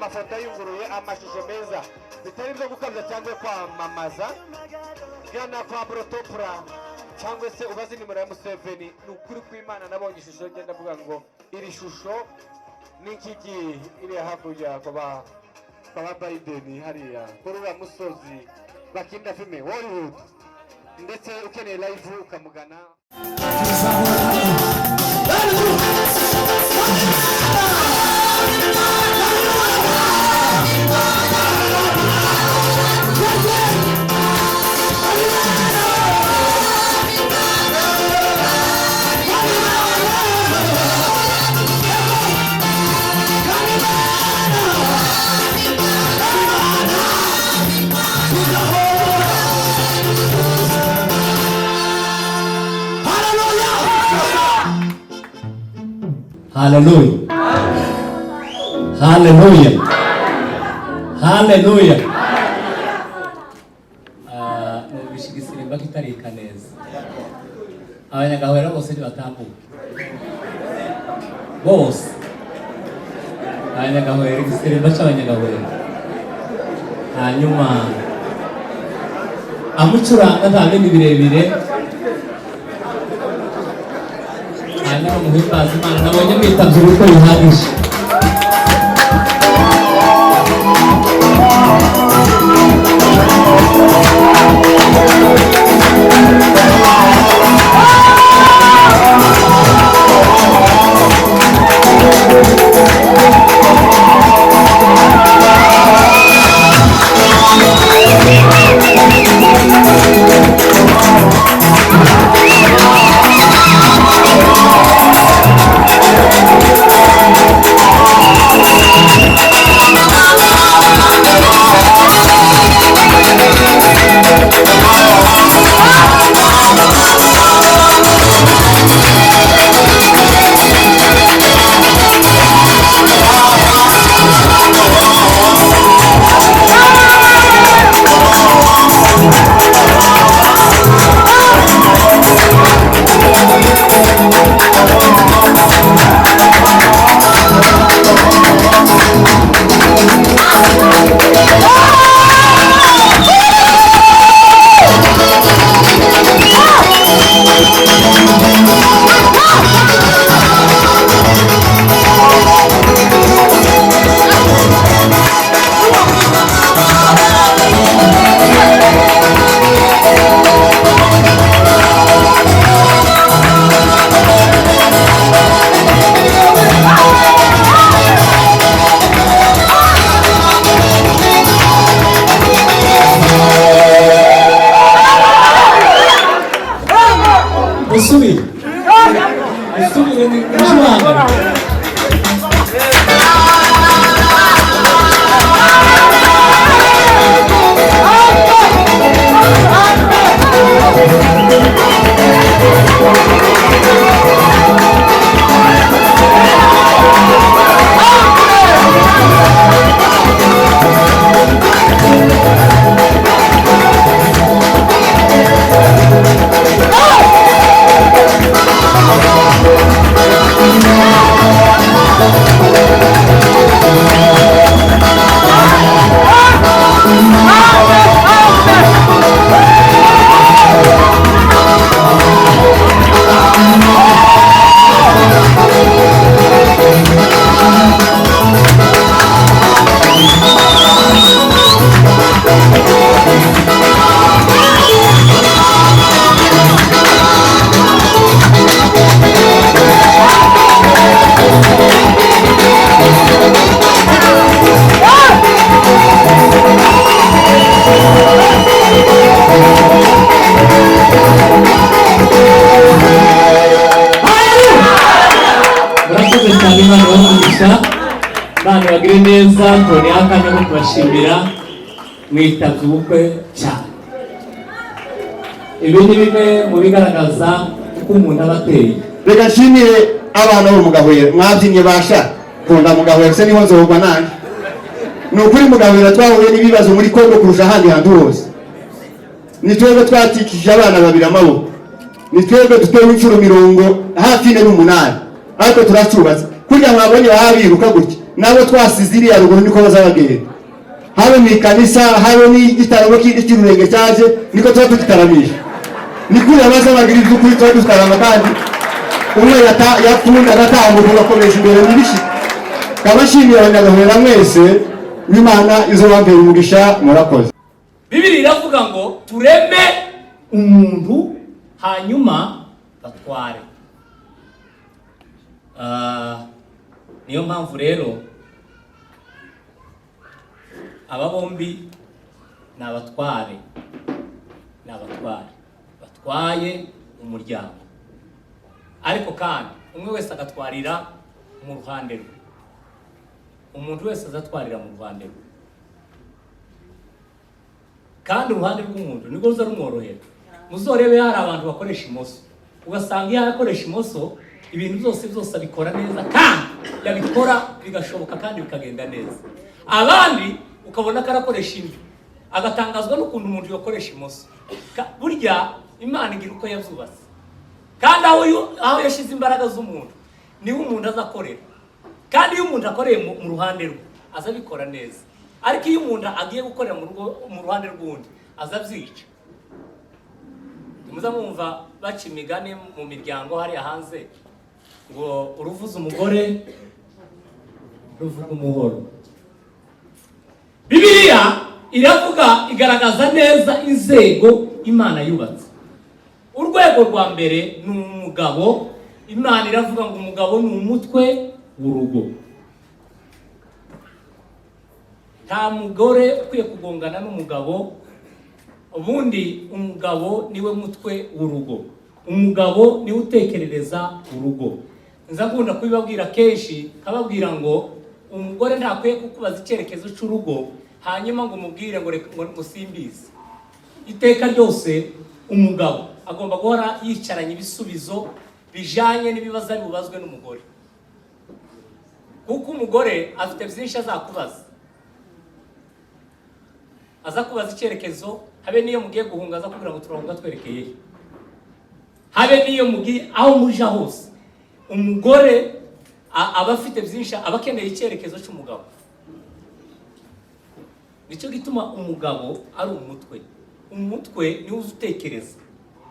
amafoto y'inguruye amashusho meza bitari byo gukabya cyangwa kwamamaza gana kwa Brotopra cyangwa se ubaze nimero ya Museveni n'ukuri kw'Imana nabonye ishusho ngenda vuga ngo iri shusho n'ikiki iri hakurya kwa Biden hariya kuri uriya musozi bakinda filme Hollywood ndetse ukeneye live ukamugana. Hallelujah. Hallelujah. Hallelujah. Igisirimba kitarika neza. Abanyagahwera bose batambuka. Bose. Abanyagahwera igisirimba cy'abanyagahwera. Hanyuma amucuranga nta bindi birebire. Hanyuma muhimbaza Imana nabonye mwitabye ubukwe bihagije. Bana bagire neza tone akanya ko kubashimira mwitabye ubukwe cyane. Ibi ni bimwe mu bigaragaza uko umuntu abateye. Reka nshimire abana bo mu Gahwera mwabyinnye basha kunda mu Gahwera se niho nzogwa nanje. Nukuri mu Gahwera twahuye n'ibibazo muri Kongo kurusha ahandi hantu hose. Ni twebwe twatikije abana babiri amaboko. Ni twebwe dutewe inshuro 78 ariko turacubatse. Kurya mwabonye babiruka gutya nabo twasize iriya ruguru niko bazabagenda. Habe mu ikanisa, habe n'igitaramo cy'ururenge cyaje, niko tuba tugitaramisha. Nikuri abazabagira iby'ukuri tuba dutarama kandi umwe yapfunda agatambuka ugakoresha imbere n'ibishyi. Kabashimiye abanyagahwera mwese, n'Imana izobambera umugisha, murakoze. Bibiliya iravuga ngo tureme umuntu hanyuma batware. Niyo mpamvu rero aba bombi ni abatware, batwaye umuryango, ariko kandi umwe wese agatwarira mu ruhande rwe. Umuntu wese azatwarira mu ruhande rwe, kandi uruhande rw'umuntu nibwo ruza rumworohera. Muzorebe hari abantu bakoresha imoso, ugasanga iyo akoresha imoso ibintu byose abikora neza kandi yabikora bigashoboka kandi bikagenda neza. Abandi ukabona ko arakoresha indyo, agatangazwa n'ukuntu umuntu yakoresha imoso. Burya Imana igira uko yazubatse, kandi aho yashyize imbaraga z'umuntu niho umuntu azakorera. Kandi iyo umuntu akoreye mu ruhande rwe azabikora neza, ariko iyo umuntu agiye gukorera mu ruhande rw'undi azabyica. Muza mwumva baca imigani mu miryango hariya hanze ngo uruvuza umugore ruvuga umuhoro. Bibiliya iravuga, igaragaza neza inzego Imana yubatse. Urwego rwa mbere ni umugabo. Imana iravuga ngo umugabo ni umutwe w'urugo. Nta mugore ukwiye kugongana n'umugabo, ubundi umugabo niwe mutwe w'urugo. Umugabo niwe utekerereza urugo. Nza nkunda kubibabwira kenshi, kababwira ngo umugore ntakwiye kukubaza icyerekezo cy'urugo hanyuma ngo umubwire ngo musimbize. Iteka ryose umugabo agomba guhora yicaranye ibisubizo bijanye n'ibibazo ari bubazwe n'umugore, kuko umugore afite byinshi azakubaza. Azakubaza icyerekezo, habe niyo mugiye guhunga azakubwira ngo turahunga twerekeye, habe niyo mugiye aho muja hose. Umugore aba afite byinshi, aba akeneye icyerekezo cy'umugabo. Nicyo gituma umugabo ari umutwe. Umutwe niwe uzi utekereza,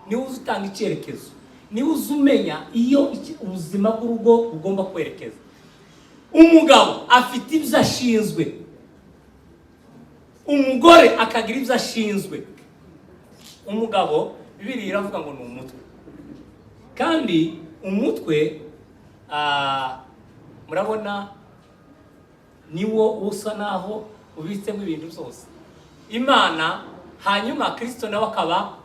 niwe uzi utanga icyerekezo, niwe uzi umenya iyo ubuzima bw'urugo bugomba kwerekeza. Umugabo afite ibyo ashinzwe, umugore akagira ibyo ashinzwe. Umugabo Bibiliya iravuga ngo ni umutwe, kandi umutwe murabona niwo usa naho ubitsemo ibintu byose. Imana hanyuma Kristo nawe akaba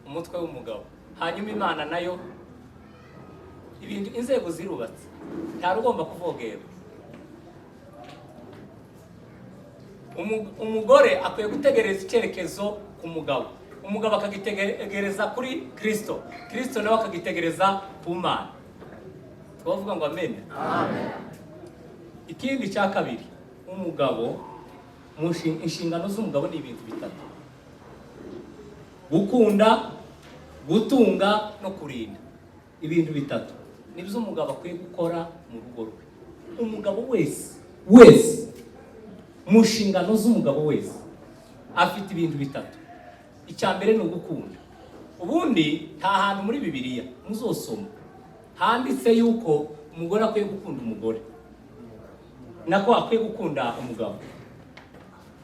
umutwe w'umugabo, hanyuma Imana nayo ibintu inzego zirubatse, nta rugomba kuvogera. Umugore akwiye gutegereza icyerekezo ku mugabo, umugabo akagitegereza kuri Kristo, Kristo nawe akagitegereza ku Mana. Twavuga ngo amen. Amen. Ikindi cya kabiri, umugabo inshingano z'umugabo ni ibintu bitatu: gukunda, gutunga no kurinda. Ibintu bitatu nibyo umugabo akwiye gukora mu rugo rwe. Umugabo wese mu nshingano z'umugabo wese afite ibintu bitatu. Icya mbere ni ugukunda. Ubundi nta hantu muri Bibiliya muzosoma handitse yuko umugore akwiye gukunda umugore nako akwiye gukunda umugabo.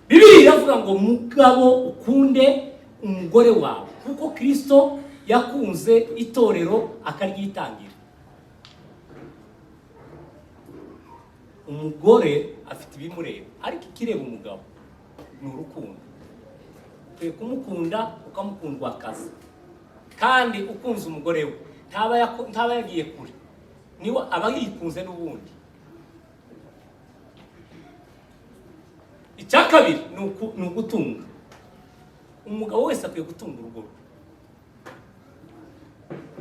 Bibiliya iravuga ngo mugabo ukunde umugore wawe kuko Kristo yakunze itorero akaryitangira. Umugore afite ibimureba, ariko ikireba umugabo ni urukundo. Ukwiye kumukunda ukamukundwa akazi, kandi ukunze umugore we ntaba yagiye kure, niwe aba yikunze n'ubundi. Icya kabiri ni ugutunga. Umugabo wese akwiye gutunga urugo rwe.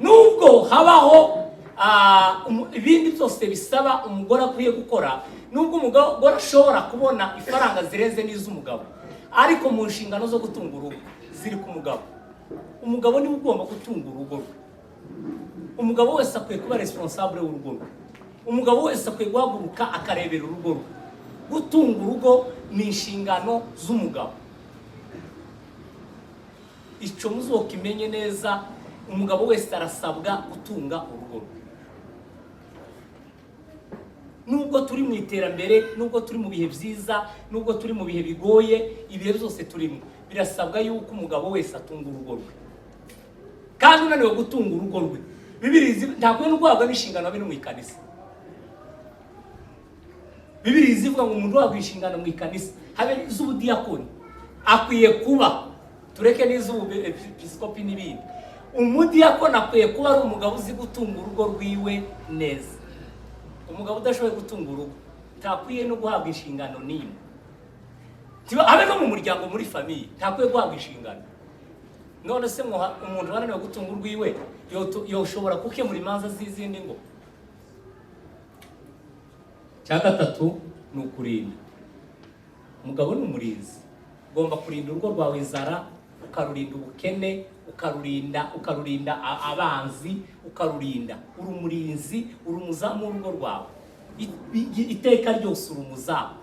Nubwo habaho ibindi byose bisaba umugore akwiye gukora, nubwo umugore ashobora kubona ifaranga zirenze n'iz'umugabo, ariko mu nshingano zo gutunga urugo ziri ku mugabo. Umugabo niwe ugomba gutunga urugo rwe. Umugabo wese akwiye kuba responsable w'urugo rwe. umugabo wese akwiye guhaguruka akarebera urugo rwe. Gutunga urugo ni inshingano z'umugabo. Icyo muzokimenye neza, umugabo wese arasabwa gutunga urugo rwe. Nubwo turi mu iterambere, nubwo turi mu bihe byiza, nubwo turi mu bihe bigoye, ibihe byose turimo, birasabwa yuko umugabo wese atunga urugo rwe. Kandi unaniwe gutunga urugo rwe, Bibiliya ntabwo no guhabwa n'inshingano abe no mu ikanisa. Bibiliya ivuga ngo umuntu wahabwa inshingano mu ikanisa habe iz'ubudiyakoni akwiye kuba, tureke n'iz'ubepiskopi n'ibindi, umudiyakoni akwiye kuba ari umugabo uzi gutunga urugo rwiwe neza. Umugabo udashoboye gutunga urugo ntakwiye no guhabwa inshingano n'imwe. Habe no mu muryango, muri famiye ntakwiye guhabwa inshingano. None se umuntu wananiwe gutunga urwiwe yoshobora gukemura imanza z'izindi ngo? Cya gatatu ni ukurinda. Umugabo ni umurinzi, ugomba kurinda urugo rwawe inzara, ukarurinda ubukene, ukarurinda abanzi, ukarurinda. Uri umurinzi, uri umuzamu w'urugo rwawe, iteka ryose uri umuzamu.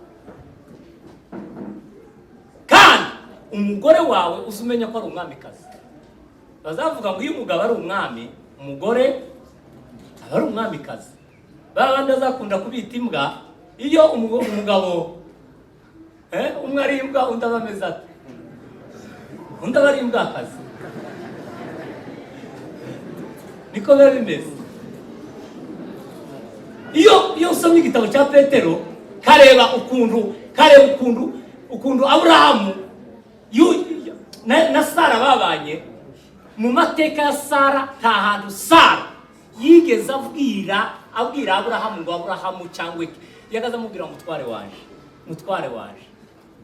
Kandi umugore wawe uzumenya ko ari umwamikazi. Bazavuga ngo iyo umugabo ari umwami, umugore aba ari umwamikazi. Babandi azakunda kubita imbwa, iyo umugabo umwe ari imbwa undi aba ameze ate? Undi aba ari imbwakazi. Niko biba bimeze. Iyo usomye igitabo cya Petero, kareba ukuntu Aburahamu na Sara babanye. Mu mateka ya Sara nta hantu Sara yigeze abwira Aburahamu ngo Aburahamu cyangwa yagaza amubwira umutware waje.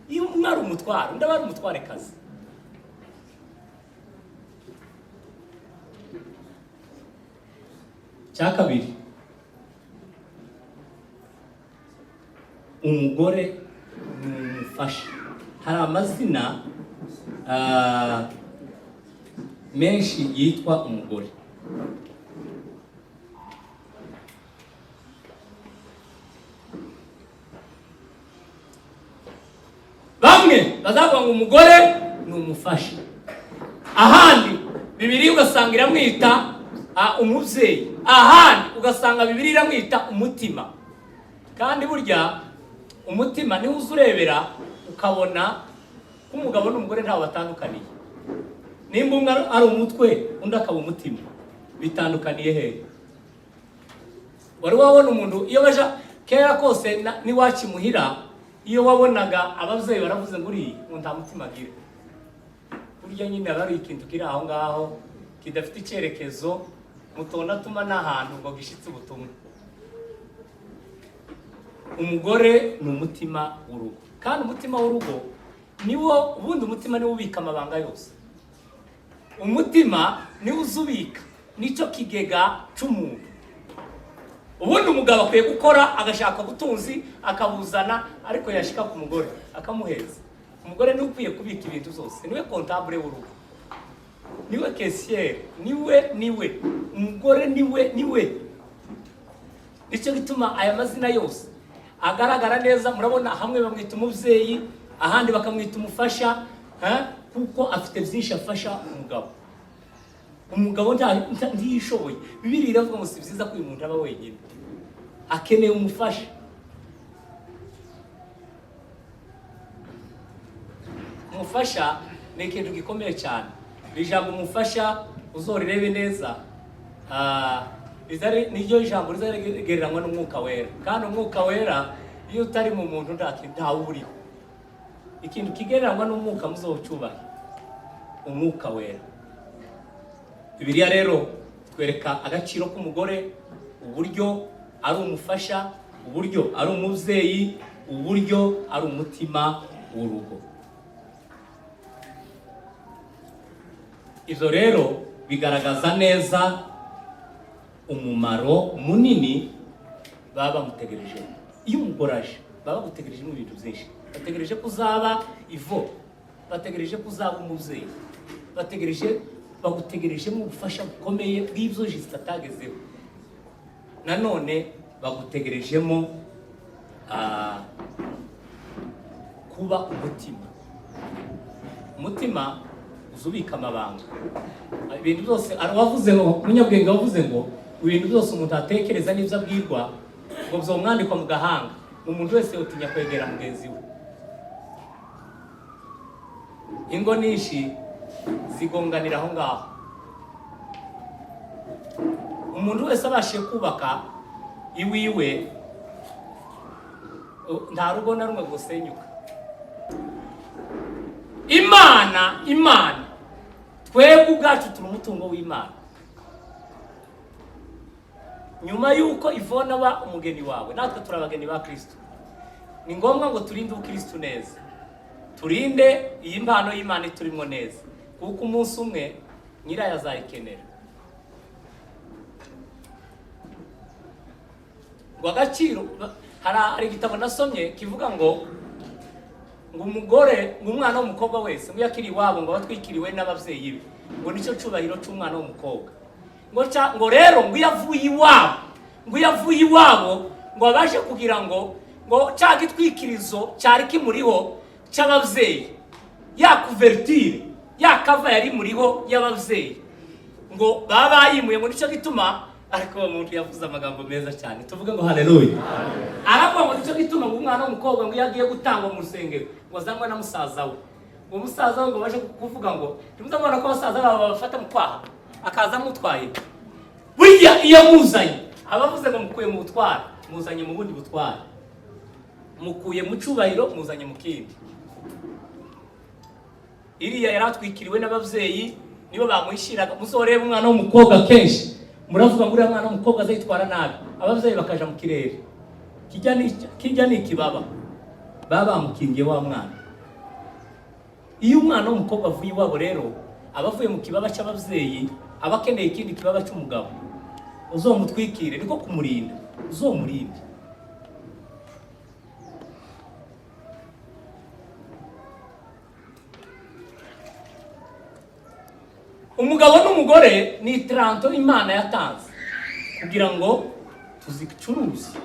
Iyo umwe ari umutware, undi aba ari umutware kazi. Cya kabiri, umugore ni umufasha. Hari amazina menshi yitwa umugore. Bamwe bazavuga ngo umugore ni umufasha, ahandi Bibiliya ugasanga iramwita umubyeyi, ahandi ugasanga Bibiliya iramwita umutima. Kandi burya umutima niwo uzurebera ukabona ko umugabo n'umugore ntaho batandukaniye. Nimba umwe ari umutwe undi akaba umutima, bitandukaniye he? Wari wabona umuntu iyo baja kera kose niwakimuhira, iyo wabonaga ababyeyi baravuze ngo uri nta mutima agira, burya nyine ari ikintu kiri aho ngaho kidafite icyerekezo, mutonda tuma n'ahantu ngo gishitse ubutumwa. Umugore ni umutima w'urugo, kandi umutima w'urugo niwo ubundi, umutima niwo ubika amabanga yose. Umutima niwo uzubika, nicyo kigega cy'umuntu. Ubundi umugabo akwiye gukora, agashaka ubutunzi akabuzana, ariko yashika ku mugore akamuheza. Umugore niwe ukwiye kubika ibintu zose, niwe comptable w'urugo, niwe caissier, niwe umugore, niwe. Nicyo gituma aya mazina yose agaragara neza. Murabona hamwe bamwita umubyeyi, ahandi bakamwita umufasha, kuko afite byinshi afasha umugabo. Umugabo ntiyishoboye. Bibiliya iravuga ngo si byiza ko uyu muntu aba wenyine, akeneye umufasha. Umufasha ni ikintu gikomeye cyane. Ijambo umufasha uzorirebe neza, niryo ijambo rizagereranywa n'umwuka wera. Kandi umwuka wera iyo utari mu muntu ntawe uriho. Ikintu kigereranywa n'umwuka muzocyubaha, umwuka wera. Bibiliya rero twereka agaciro k'umugore, uburyo ari umufasha, uburyo ari umubyeyi, uburyo ari umutima w'urugo. Ibyo rero bigaragaza neza umumaro munini baba bamutegereje. Iyo umugore aje baba bagutegereje mu bintu byinshi. Bategereje ko uzaba Yvonne, bategereje ko uzaba umubyeyi, bagutegereje mu bufasha bukomeye bw'ibyo Jisita atagezeho. Nanone bagutegerejemo kuba umutima uzubika amabanga. Ibintu byose wavuze ngo umunyabwenge wavuze ngo ibintu byose umuntu atekereza n'ibyo abwirwa ngo byomwandikwa mu gahanga, umuntu wese utinya kwegera mugenzi we. Ingo nishi zigonganira aho ngaho. Umuntu wese abashiye kubaka iwiwe nta rugo na rumwe gusenyuka. Imana twebwe ubwacu turi umutungo w'Imana. Nyuma yuko Yvonne aba umugeni wawe, natwe turabageni ba Kristo. Ni ngombwa ngo turinde Kristo neza, turinde iyi mpano y'Imana turimo neza, kuko umunsi umwe nyirayo azayikenera. Ngo agaciro, hari igitabo nasomye kivuga ngo umugore, umwana w'umukobwa wese ngo yakiri iwabo ngo batwikiriwe n'abavyeyi be, ngo nicyo cubahiro c'umwana w'umukobwa. Ngo rero ngo yavuye iwabo ngo abashe kugira ngo cya gitwikirizo cyari kimuriho cy'abavyeyi, ya couverture ya kava yari muriho y'abavyeyi ngo baba yimuye, ngo nicyo gituma. Ariko umuntu yavuze amagambo meza cyane, tuvuge ngo haleluya. Aravuga ngo nicyo gituma ngo umwana w'umukobwa ngo yagiye gutangwa mu rusengero ngo azanwe na musaza we, ngo musaza we ngo baje kuvuga ngo ntimuzabona ko abasaza babo babafata mu kwaha akaza mutwaye. Burya iyo muzanye abavuze ngo mukuye mu butwara, muzanye mu bundi butwara, mukuye mu cubahiro muzanye mu kindi. Iriya yaratwikiriwe n'abavyeyi nibo bamwishiraga. Muzoreba umwana w'umukobwa kenshi muravuga ngo uriya mwana w'umukobwa azayitwara nabi, abavyeyi bakaja mu kirere. Kijya ni ikibaba baba bamukingiye wa mwana. Iyo umwana w'umukobwa avuye iwabo rero abavuye mu kibaba cy'abavyeyi, abakeneye ikindi kibaba cy'umugabo, uzomutwikire niko kumurinda, uzomurinde. Umugabo n'umugore ni taranto Imana yatanze kugira ngo tuzicuruze.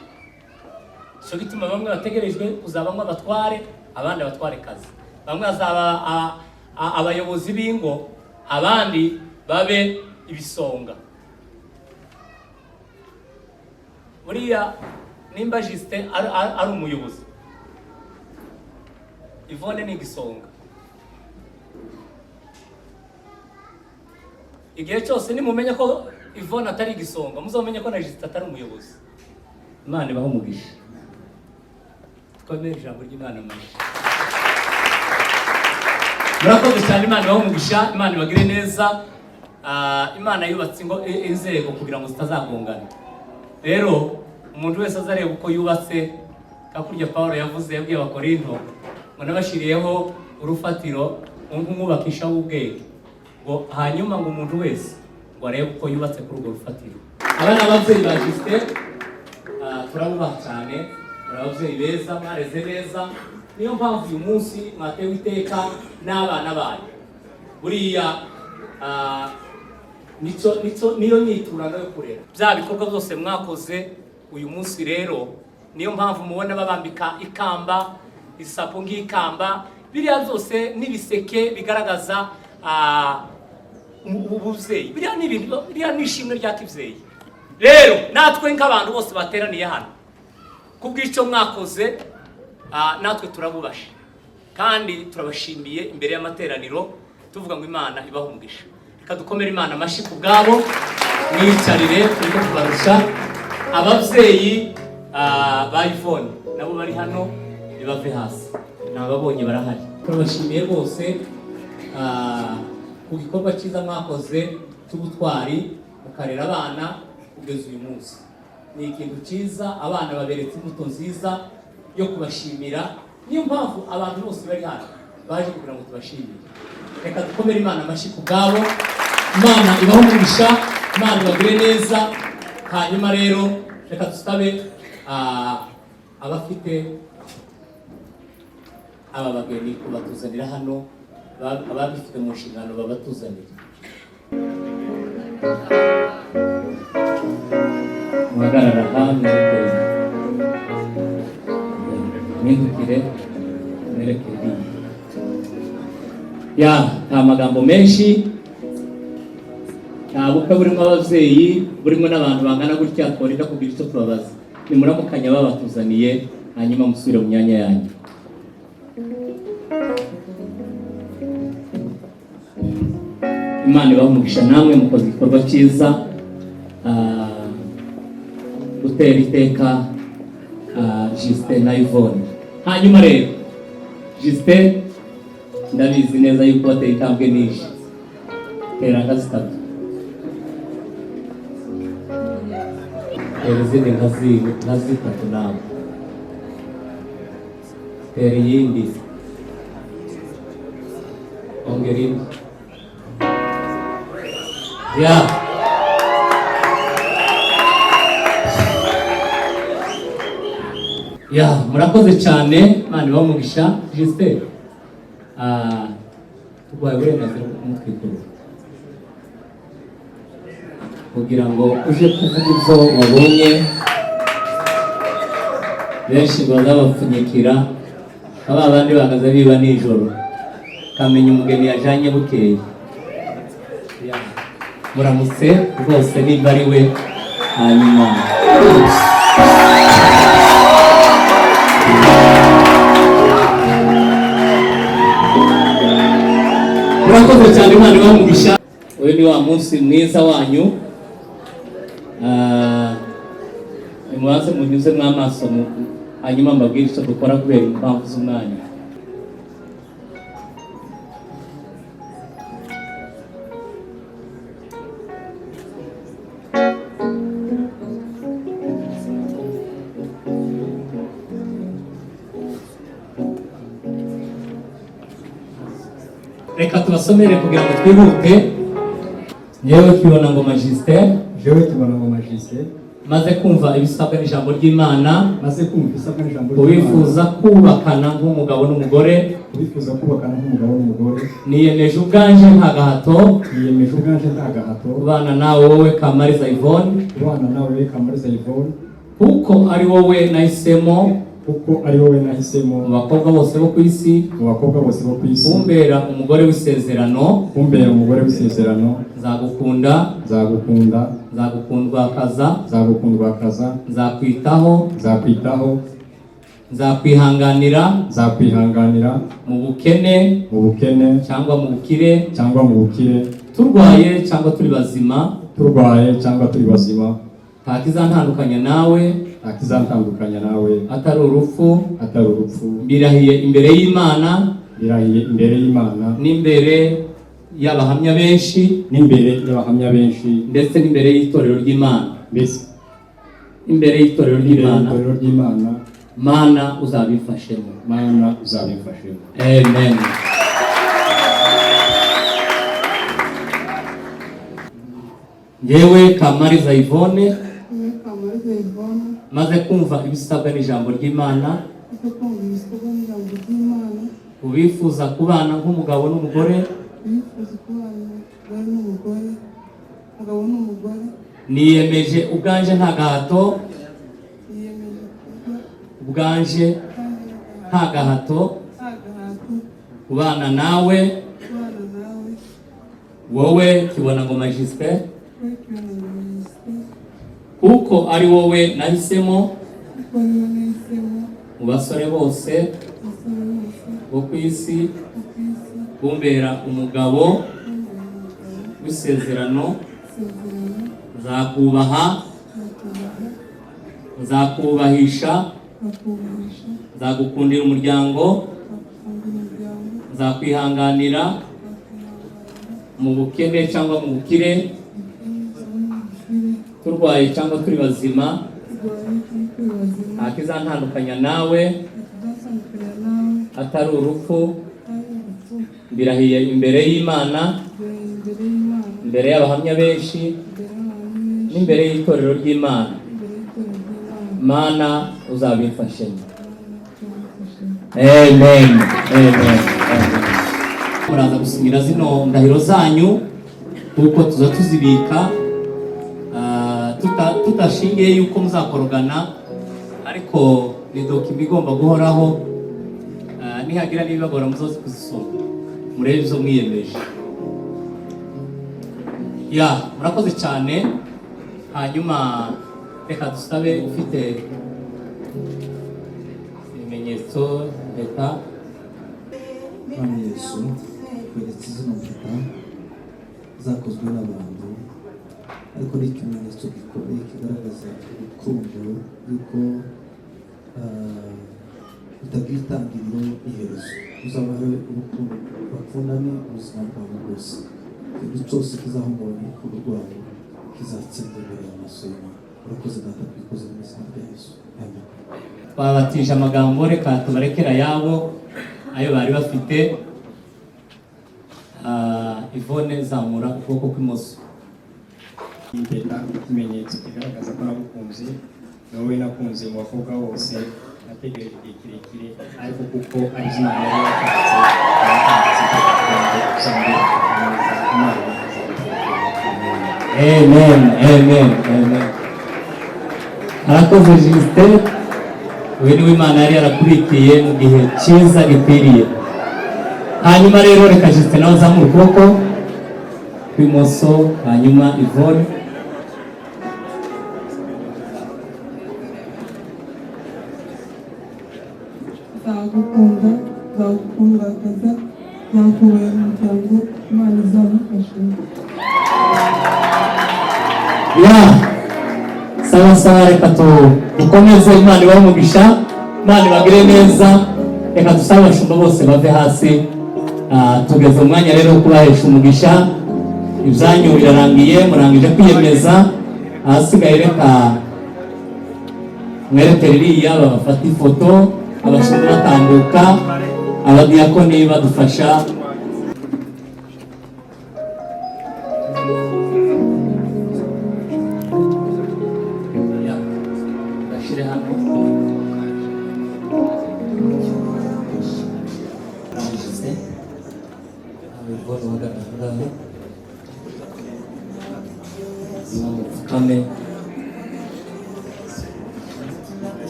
Cyo gituma bamwe bategerejwe kuzabamwe abatware, abandi abatware kazi. Bamwe azaba abayobozi b'ingo, abandi babe ibisonga. Buriya nimba Justin ari umuyobozi, Yvonne ni igisonga. Igihe cyose nimumenya ko Yvonne atari igisonga, muzamenye ko na Justin atari umuyobozi. Imana ibaho umugisha. Twemere ijambo ry'Imana amaje. Murakoze cyane, Imana ibaho umugisha, Imana ibagire neza. Imana yubatse inzego kugira ngo zitazagongana. Rero umuntu wese azareba uko yubatse, kakurya Paulo yavuze yabwiye abakorinto ngo nabashiriyeho urufatiro nk'umwubakisha w'ubwenge, ngo hanyuma ngo umuntu wese ngo arebe uko yubatse kuri urwo rufatiro. Abana b'abavyeyi ba Justin turabubaha cyane, abavyeyi beza, mwareze neza. Niyo mpamvu uyu munsi mwatewe iteka n'abana banyu. Buriya niyo nyiturano yo kurera bya bikorwa byose mwakoze uyu munsi. Rero niyo mpamvu mubona babambika ikamba, isapo ng'ikamba, biriya byose n'ibiseke bigaragaza ubuvyeyi. Biriya ni ibintu, biriya ni ishimwe rya kivyeyi. Rero natwe nk'abantu bose bateraniye hano kubw'icyo mwakoze, natwe turabubashe kandi turabashimiye imbere y'amateraniro, tuvuga ngo Imana ibaho umugisha. Reka dukomere Imana amashi ku bwabo, mwicarire turimo kubarusha. Abavyeyi ba Yvonne nabo bari hano bibave hasi, nababonye barahari. Turabashimiye rwose ku gikorwa cyiza mwakoze cy'ubutwari mukarera abana kugeza uyu munsi. Ni ikintu cyiza, abana baberetse imbuto nziza yo kubashimira. Niyo mpamvu abantu bose bari hano baje kugira ngo tubashimire. Reka dukomere Imana amashi ku bwabo. Imana ibaho umugisha, Imana ibagire neza. Hanyuma rero reka dusabe abafite aba bageni kubatuzanira hano, ababifite mu nshingano babatuzanira. muhagarara hamwe mwihugire mwerekere ya nta magambo menshi, nta bukwe burimo ababyeyi burimo n'abantu bangana gutya twarinda kugira icyo tubabaza. Nimuramukanya babatuzaniye hanyuma musubire mu myanya yanyu. Imana ibahe umugisha namwe mukoze igikorwa cyiza, gutera iteka Justin na Yvonne. Hanyuma rero Justin ndabizi neza yuko bateye itambwe nyinshi, tera nka zitatu, tera izindi nka zitatu nawe, tera iyindi, ongera indi. Murakoze cyane, Imana ibahe umugisha. Justin turwaye uburenganzira bwo kumutwikura kugira ngo uje kuvuga ibyo wabonye. Benshi bazabapfunyikira, aba bandi bakaza biba nijoro, kamenya umugeni yajanye bukeye. Muramutse rwose nimba ari we. Hanyuma murakoze cyane, Imana ibahe umugisha. Uyu ni wa munsi mwiza wanyu, nimubanze munyuzemo amaso hanyuma mbabwire icyo dukora kubera impamvu z'umwanya. Reka tubasomere kugira ngo twihute. Yewe Kibonangoma Justin, maze kumva ibisabwa n'ijambo ry'Imana, ubifuza kubakana nk'umugabo n'umugore, niyemeje ubwanje nta gahato kubana nawe wowe Kamariza Yvonne, kuko ari wowe nahisemo mu bakobwa bose bo ku isi, umbera umugore w'isezerano, nzagukunda, nzagukundwakaza, nzakwitaho, nzakwihanganira mu bukene cyangwa mu bukire, turwaye cyangwa turi bazima, nta kizantandukanya nawe atari urupfu. Mbirahiye imbere y'Imana n'imbere y'abahamya benshi ndetse n'imbere y'itorero ry'Imana, Mana uzabifashemo. Amen. Yewe Kamariza Yvonne, maze kumva ibisabwa n'ijambo ry'Imana, ubifuza kubana nk'umugabo n'umugore, niyemeje ubwanje nta gahato, kubana nawe wowe Kibonangoma Justin, kuko ari wowe nahisemo mu basore bose bo ku isi, kumbera umugabo w'isezerano, nzakubaha, nzakubahisha, nzagukundira umuryango, nzakwihanganira mu bukene cyangwa mu bukire, turwaye cyangwa turi bazima, nta kizantandukanya nawe atari urupfu. Mbirahiye imbere y'Imana, imbere y'abahamya benshi n'imbere y'itorero ry'Imana, Mana uzabifashemo. Amen. Muraza gusinyira zino ndahiro zanyu kuko tuza tuzibika tutashingiye yuko muzakorogana, ariko ni dokima igomba guhoraho. Nihagira n'ibibagora muzoze kuzisoma murebe izo mwiyemeje. Murakoze cyane. Hanyuma reka dusabe ufite ibimenyetso leta. Mwami Yesu, kweretse izina mvuga zakozwe n'abantu, ariko ni ikimenyetso gikomeye kigaragaza urukundo yuko utagira itangiriro n'iherezo. Uzabahe urukundo bakundane ubuzima bwawe bwose. Ikintu cyose kizahungabanya urukundo rwabo kizatsinda imbere y'amaso y'Imana. Urakoze data, twikoze mu izina rya Yesu. Amen. Babatije amagambo, reka tubarekera yabo ayo bari bafite. Yvonne, zamura ukuboko kw'imoso. Impeta ikimenyetso kigaragaza ko nagukunze, nawe nakunze mu bakobwa bose, nategereje igihe kirekire, ariko kuko ari izina yari yatanze, Amen, amen, amen. Arakoze Justin, we niwe Imana yari yarakubikiye mu gihe cyiza gikwiriye. Hanyuma rero reka Justin nawe azamura ukuboko kw'imoso, hanyuma Yvonne. Nzagukunda, nzagukundakaza, Avuye mu muryango, Imana izamufashe. Sawa, reka dukomeze. Imana ibahe umugisha, Imana ibagire neza. Reka dusabe abashumba bose bave hasi. Tugeze umwanya rero wo kubahesha umugisha. Ibyanyu birarangiye, murangije kwiyemeza. Ahasigaye reka mwereke ririya babafata ifoto, abashumba batambuka, abadiyakoni badufasha.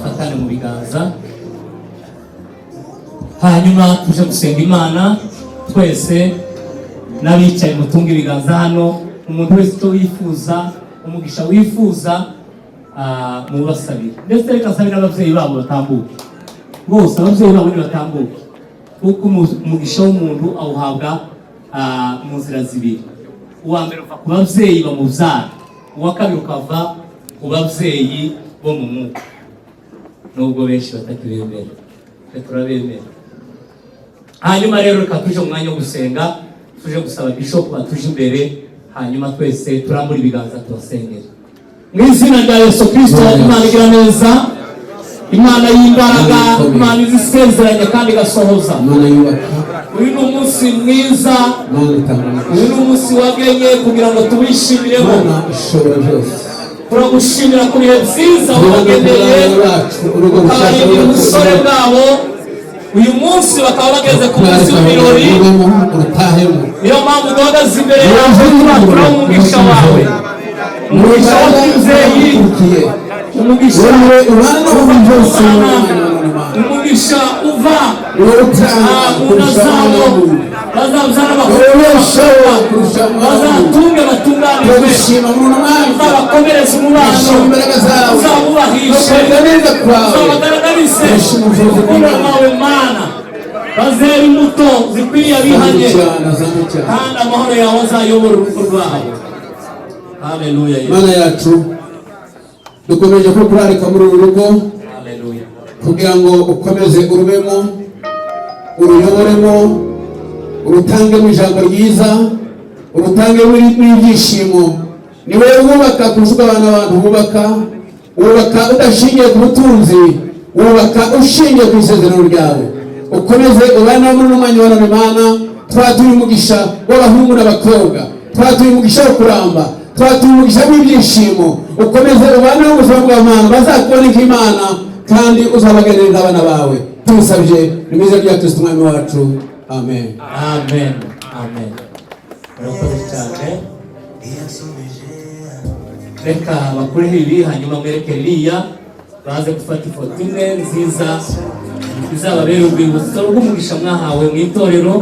Fatane mu biganza, hanyuma tuje gusenga Imana twese n'abicaye mutunga ibiganza hano. Umuntu wese icyo wifuza, umugisha wifuza, mubasabire. Ndetse reka nsabire ababyeyi babo batambuke bose, ababyeyi babo nibatambuke, kuko umugisha w'umuntu awuhabwa mu nzira zibiri. Uwa mbere uva ku babyeyi bamubyara, uwa kabiri ukava ku babyeyi bo mu mwuka. Nubwo benshi batakibemera, turabemera. Hanyuma rero reka tuje mu mwanya wo gusenga, tuje gusaba bishop batuje imbere, hanyuma twese turambura ibiganza tubasengera. Mu izina rya Yesu Kristo, Imana igira neza, Imana y'imbaraga, Imana izisezeranye kandi igasohoza. Uyu ni umunsi mwiza, uyu ni umunsi wagenye kugira ngo tuwishimiremo. Turagushimira ku bihe byiza wabageneye, ukabarindira ubusore bwabo. Uyu munsi bakaba bageze ku munsi w'ibirori. Niyo mpamvu duhagaze imbere yawe turakura umugisha wawe, umugisha w'ababyeyi, umugisha umugisha uva mu nazabo, bazabyara abakoresha, bazatunge batunganirwe, uzabakomereze umubano, uzabubahishe, uzabagaragarize urukundo rwawe Mana. Bazera imbuto zikwiriye abihanye, kandi amahoro yawe azayobora urugo rwabo. Haleluya. Mana yacu, dukomeje ko kurarika muri uru rugo kugira ngo ukomeze urubemo, uruyoboremo, urutangemo ijambo ryiza, urutangemo ibyishimo. Ni wowe wubaka kurusha abana abantu bubaka, wubaka udashingiye ku butunzi, wubaka ushingiye ku isezerano ryawe. Ukomeze ubana muri n'umwanya wa Imana. Twatuye umugisha w'abahungu n'abakobwa, twatuye umugisha wo kuramba, twatuye umugisha w'ibyishimo. Ukomeze ubana n'ubuzima bw'abantu bazakubona nk'Imana, kandi uzabagenera abana bawe. Tumusabye mu izina rya Kristo umwami wacu. amen. amen amen. Murakoze cyane. Reka bakureho ibi hanyuma mwereke Eliya baze gufata ifoto imwe nziza izababera urwibutso rw'umugisha mwahawe mu itorero.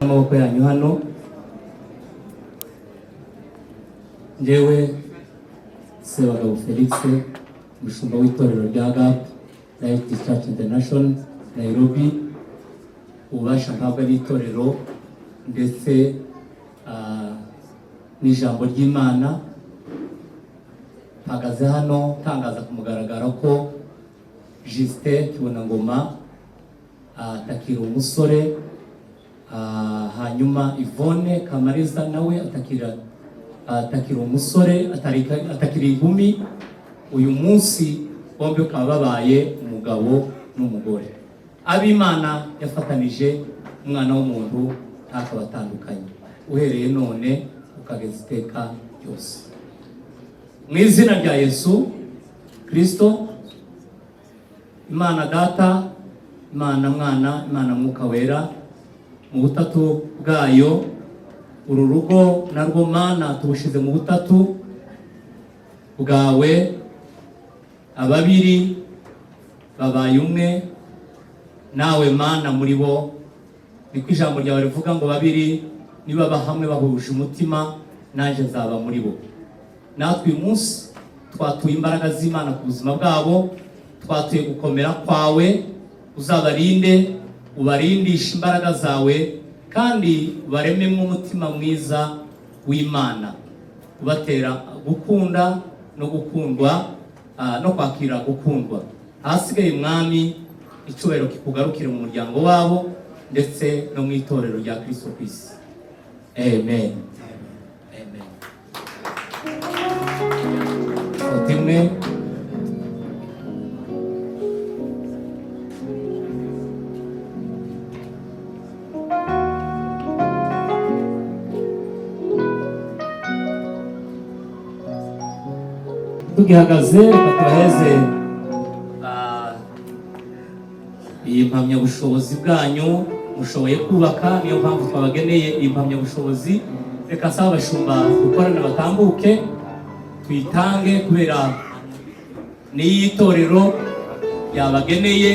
Amaboko yanyu hano. Njyewe Sebagabo Felix, umushumba w'itorero rya GAP Life Church International Nairobi, ubasha mpabwa n'itorero ndetse n'ijambo ry'Imana. Mpagaze hano tangaza ku mugaragaro ko Justin Kibonangoma atakira umusore, hanyuma Yvonne Kamariza nawe atakira umusore, atakira inkumi. Uyu munsi bombi bakaba babaye umugabo n'umugore. Abimana yafatanije umwana w'umuntu ntakabatandukanye, uhereye none ukageza iteka ryose. Mu izina rya Yesu Kristo, Imana Data, Imana Mwana, Imana Mwuka Wera, mu butatu bwayo, uru rugo narwo Mana tubushize mu butatu bwawe. Ababiri babaye umwe, nawe Mana muri bo. Niko ijambo ryawe rivuga ngo babiri niba hamwe bahuje umutima, naje nzaba muri bo. Natwe uyu munsi twatuye imbaraga z'Imana ku buzima bwabo, twatuye gukomera kwawe. Uzabarinde, ubarindisha imbaraga zawe, kandi ubarememo umutima mwiza w'Imana, ubatera gukunda no gukundwa, no kwakira gukundwa. Ahasigaye Mwami, icyubahiro kikugarukire mu muryango wabo ndetse no mu itorero rya Kristo ku isi. Amen. Amen. Otimwe tugihagaze, reka tubaheze iyi mpamyabushobozi bwanyu mushoboye kubaka. Niyo mpamvu twabageneye iyi mpamyabushobozi. Reka nsaba abashumba dukorane batambuke tuyitange, kubera n'iyi itorero yabageneye,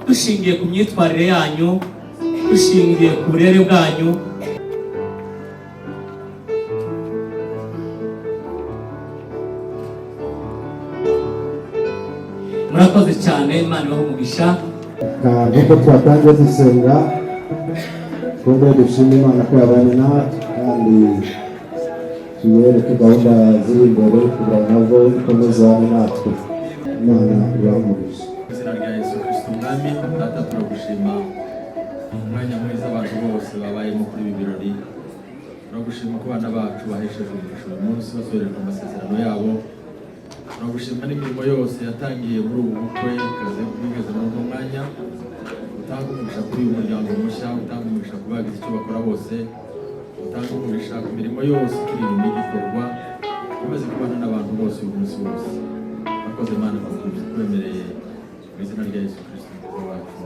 dushingiye ku myitwarire yanyu, dushingiye ku burere bwanyu. Murakoze cyane, Imana ibahe umugisha. Nk'uko twatangiye dusenga, twongere dushima Imana ko yabanye natwe, kandi tuyereke gahunda ziri imbere kugira ngo nabwo ikomeze hamwe natwe. Imana ibahe umugisha. Izina rya Yesu Kristo. mwami data turagushima umwanya mwiza abantu bose babayemo kuri ibi birori turagushima ko abana bacu bahesheje umugisha uyu munsi basorejwe amasezerano yabo turagushima n'imirimo yose yatangiye muri ubu bukwe ikaze bigeze muri uno mwanya utanga umugisha kuri uyu muryango mushya utanga umugisha ku bagize icyo bakora bose utanga umugisha ku mirimo yose kuri iyi migikorwa umaze kubana n'abantu bose uyu munsi wose akoze Imana twemereye mu izina rya Yesu Kristo umukobwa wacu.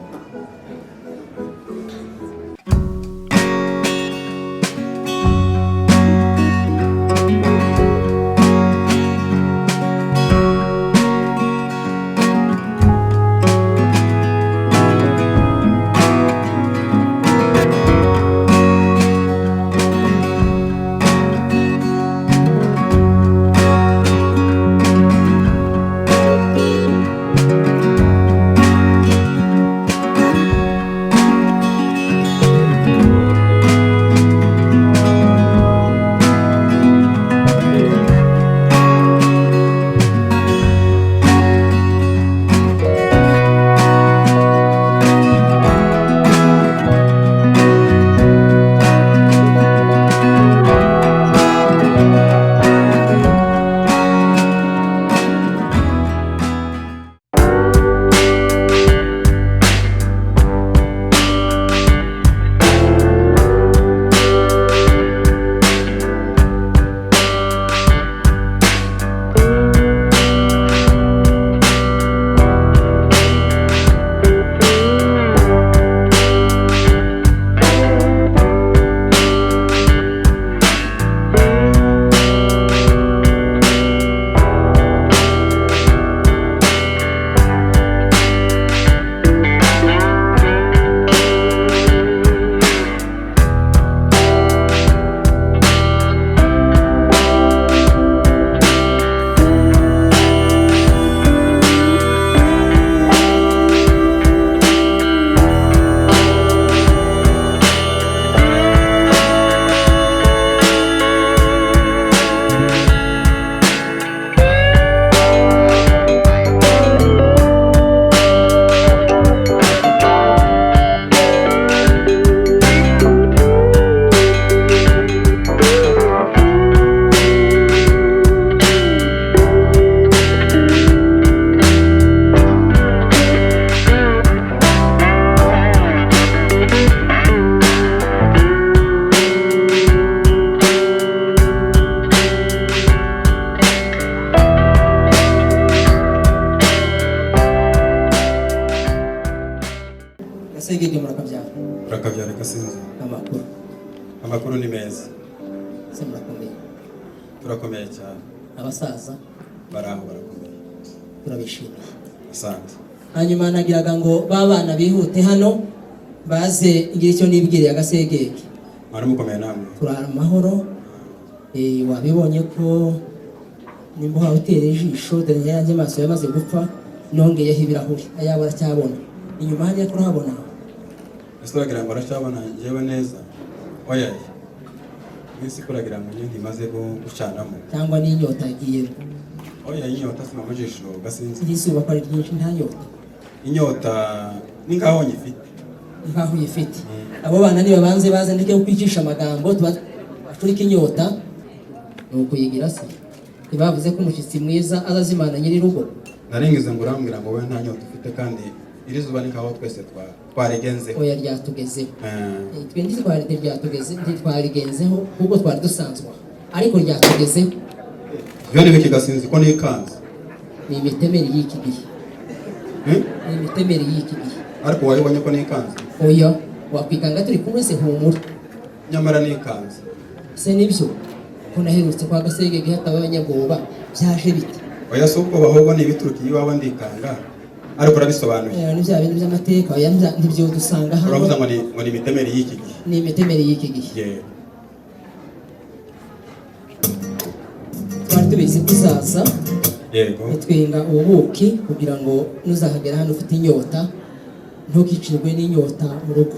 Urakabyara gasinzi. Amakuru ni meza. Se murakomeye. Turakomeye cyane. Abasaza baraho barakomeye. Turabishimiye. Asante. Hanyuma nagiraga ngo babana bihute hano baze ngira icyo nibwiriye agasegeke. Mwari mukomeye namwe. Turara amahoro. Wabibonye ko nimba hoteli ijisho dore yanjye maso yamaze gupfa nongeyeho ibirahuri ayabora cyabona. Inyuma hajya kurahabona. Ese uragira ngo aracyabona yewe neza. Oya. Nisi kuragira ngo nyine imaze gucanamo. Cyangwa n'inyota igiye. Oya inyota sinamujisho gasinzi. Izuba ko ari ryinshi nta nyota. Inyota ni ngaho nyifite. Ngaho yifite. Abo bana ni babanze baze ndike kwicisha amagambo turika inyota nuko yigira se. Ibavuze ko umushyitsi mwiza azazimana nyiri rugo. Naringize ngo urambwira ngo we nta nyota ufite kandi iri zuba ni ngaho twese twarigenze. Oya ryatugezeho. Twe ndi twarite ryatugeze twarigenzeho kuko twari dusanzwe. Ariko ryatugezeho. Yone biki gasinzi ko nikanze. Ni imitemeri y'iki gihe. Ni imitemeri y'iki gihe. Ariko wabonye ko nikanze. Oya wakwikanga turi kumwe se humura. Nyamara nikanze. Se nibyo ko naherutse kwa gasege gihatawe abanyabwoba byaje bite. Oya subwo bahobwa ni biturukiye iwawe ndikanga. Ariko urabisobanuye. Ni bya bintu by'amateka oya ndibyo dusanga hano. Uravuga ngo ni imitemeri y'iki gihe. Ni imitemeri y'iki gihe. Twari tubizi kuzaza. Yego. Twenga ubuki kugira ngo nuzahagera hano ufite inyota ntukicirwe n'inyota mu rugo.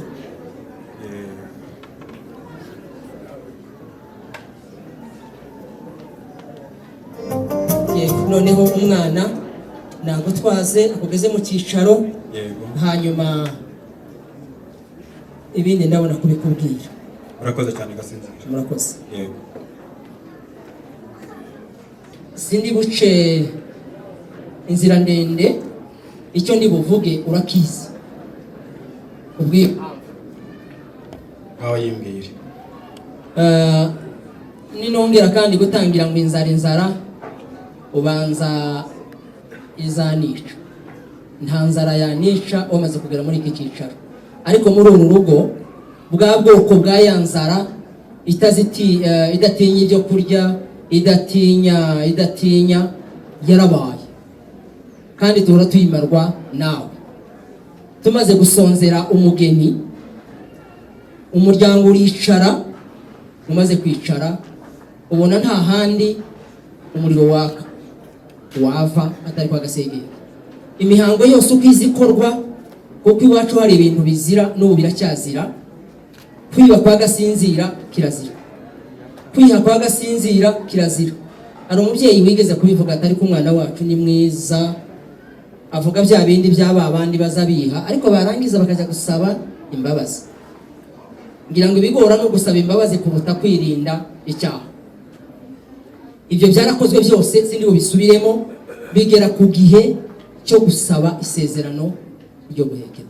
Noneho umwana nagutwaze akugeze mu cyicaro yego hanyuma ibindi ndabona kubikubwira. urakoze cyane Gasinzira. Murakoze. Yego Sindi buce inzira ndende, icyo ndi buvuge urakizi. Ubwiye aho yimbwire. Ninongera kandi gutangira ngo inzara ubanza izanica. Nta nzara yanica wamaze kugera muri iki cyicaro, ariko muri uru rugo bwa bwoko bwa ya nzara idatinya ibyo kurya, idatinya yarabaye, kandi duhora tuyimarwa nawe. Tumaze gusonzera umugeni, umuryango uricara. Umaze kwicara ubona nta handi umuriro wava atari kwa Gasegera. Imihango yose uko izikorwa, kuko iwacu hari ibintu bizira n'ubu biracyazira. Kwiba kwa Gasinzira kirazira, kwiha kwa Gasinzira kirazira. Hari umubyeyi wigeze kubivuga atari ko umwana wacu ni mwiza, avuga bya bindi by'aba bandi bazabiha, ariko barangiza bakajya gusaba imbabazi. Ngira ngo ibigora no gusaba imbabazi kuruta kwirinda icyaha. Ibyo byarakozwe byose, sindi ubisubiremo, bigera ku gihe cyo gusaba isezerano ryo guhekera.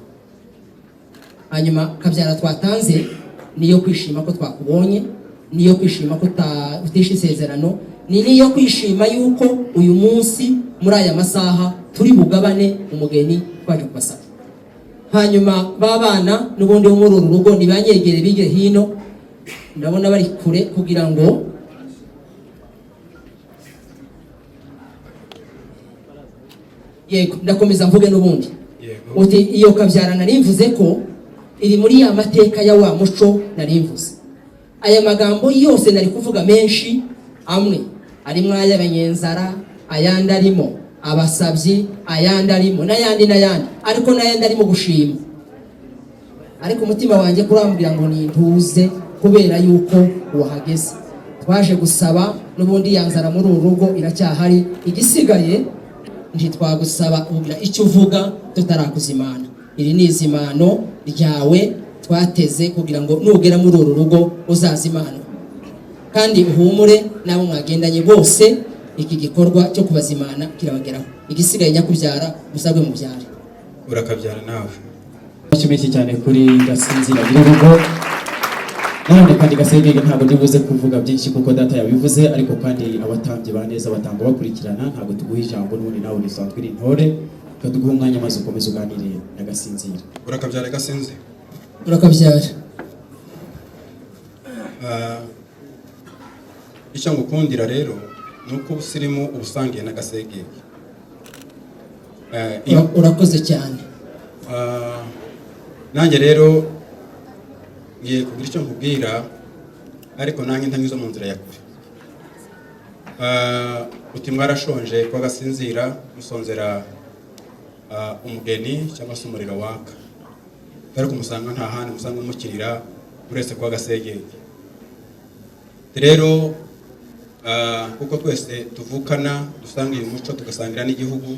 Hanyuma kabyara twatanze niyo kwishima ko twakubonye, niyo kwishima ko utishe isezerano, niyo kwishima yuko uyu munsi muri aya masaha turi bugabane umugeni twaje kubasaba. Hanyuma babana n'ubundi wo muri uru rugo nibanyegere bige hino, ndabona bari kure kugira ngo yego ndakomeza mvuge n'ubundi. Uti iyo kabyara narimvuze ko iri muri ya mateka ya wa muco narimvuze. Aya magambo yose nari kuvuga menshi, amwe ari mway'abanyenzara, ayandi arimo abasabyi, ayandi arimo n'ayandi, ariko n'ayandi arimo gushima. Ariko umutima wanjye kurambwira ngo nintuze kubera yuko wahageze. Twaje gusaba n'ubundi yanzara muri uru rugo iracyahari, igisigaye ntitwagusaba ugira icyo uvuga tutarakuzimana. Iri ni izimano ryawe twateze kugira ngo nugera muri uru rugo uzazimana, kandi uhumure nabo mwagendanye bose. Iki gikorwa cyo kubazimana kirabageraho, igisigaye nyakubyara musabwe mubyare. Urakabyara nawe. Cyumeke cyane kuri Gasinzira y'urugo. None kandi Gasegera ntabwo ndibuze kuvuga byinshi kuko data yabivuze, ariko kandi abatambye baneza batanga bakurikirana, ntabwo tuguha ijambo n'ubundi nawe usanzwe iri ntore, kaduguha umwanya maze ukomeze uganire na Gasinzira. Urakabyara Gasinzira. Urakabyara. Icyo ngukundira rero nuko usirimu ubusangiye na Gasegera. Urakoze cyane. Nanjye rero ngiye kugira icyo nkubwira, ariko nanjye ntanyuze mu nzira ya kure. Uti mwarashonje kwa Gasinzira musonzera umugeni cyangwa se umuriro waka, ariko umusanga nta handi musanga umukirira uretse kwa Gasegera. Rero kuko twese tuvukana dusangiye umuco tugasangira n'igihugu,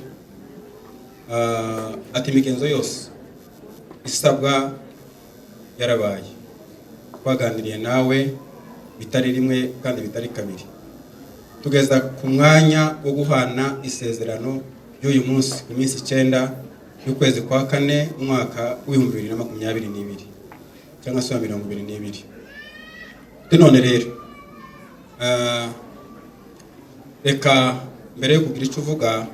ati imigenzo yose isabwa yarabaye. Twaganiriye nawe bitari rimwe kandi bitari kabiri, tugeza ku mwanya wo guhana isezerano y'uyu munsi ku minsi 9 y'ukwezi kwa 4 umwaka w'2022 cyangwa se 2022. None rero reka mbere yo kugira icyo uvuga,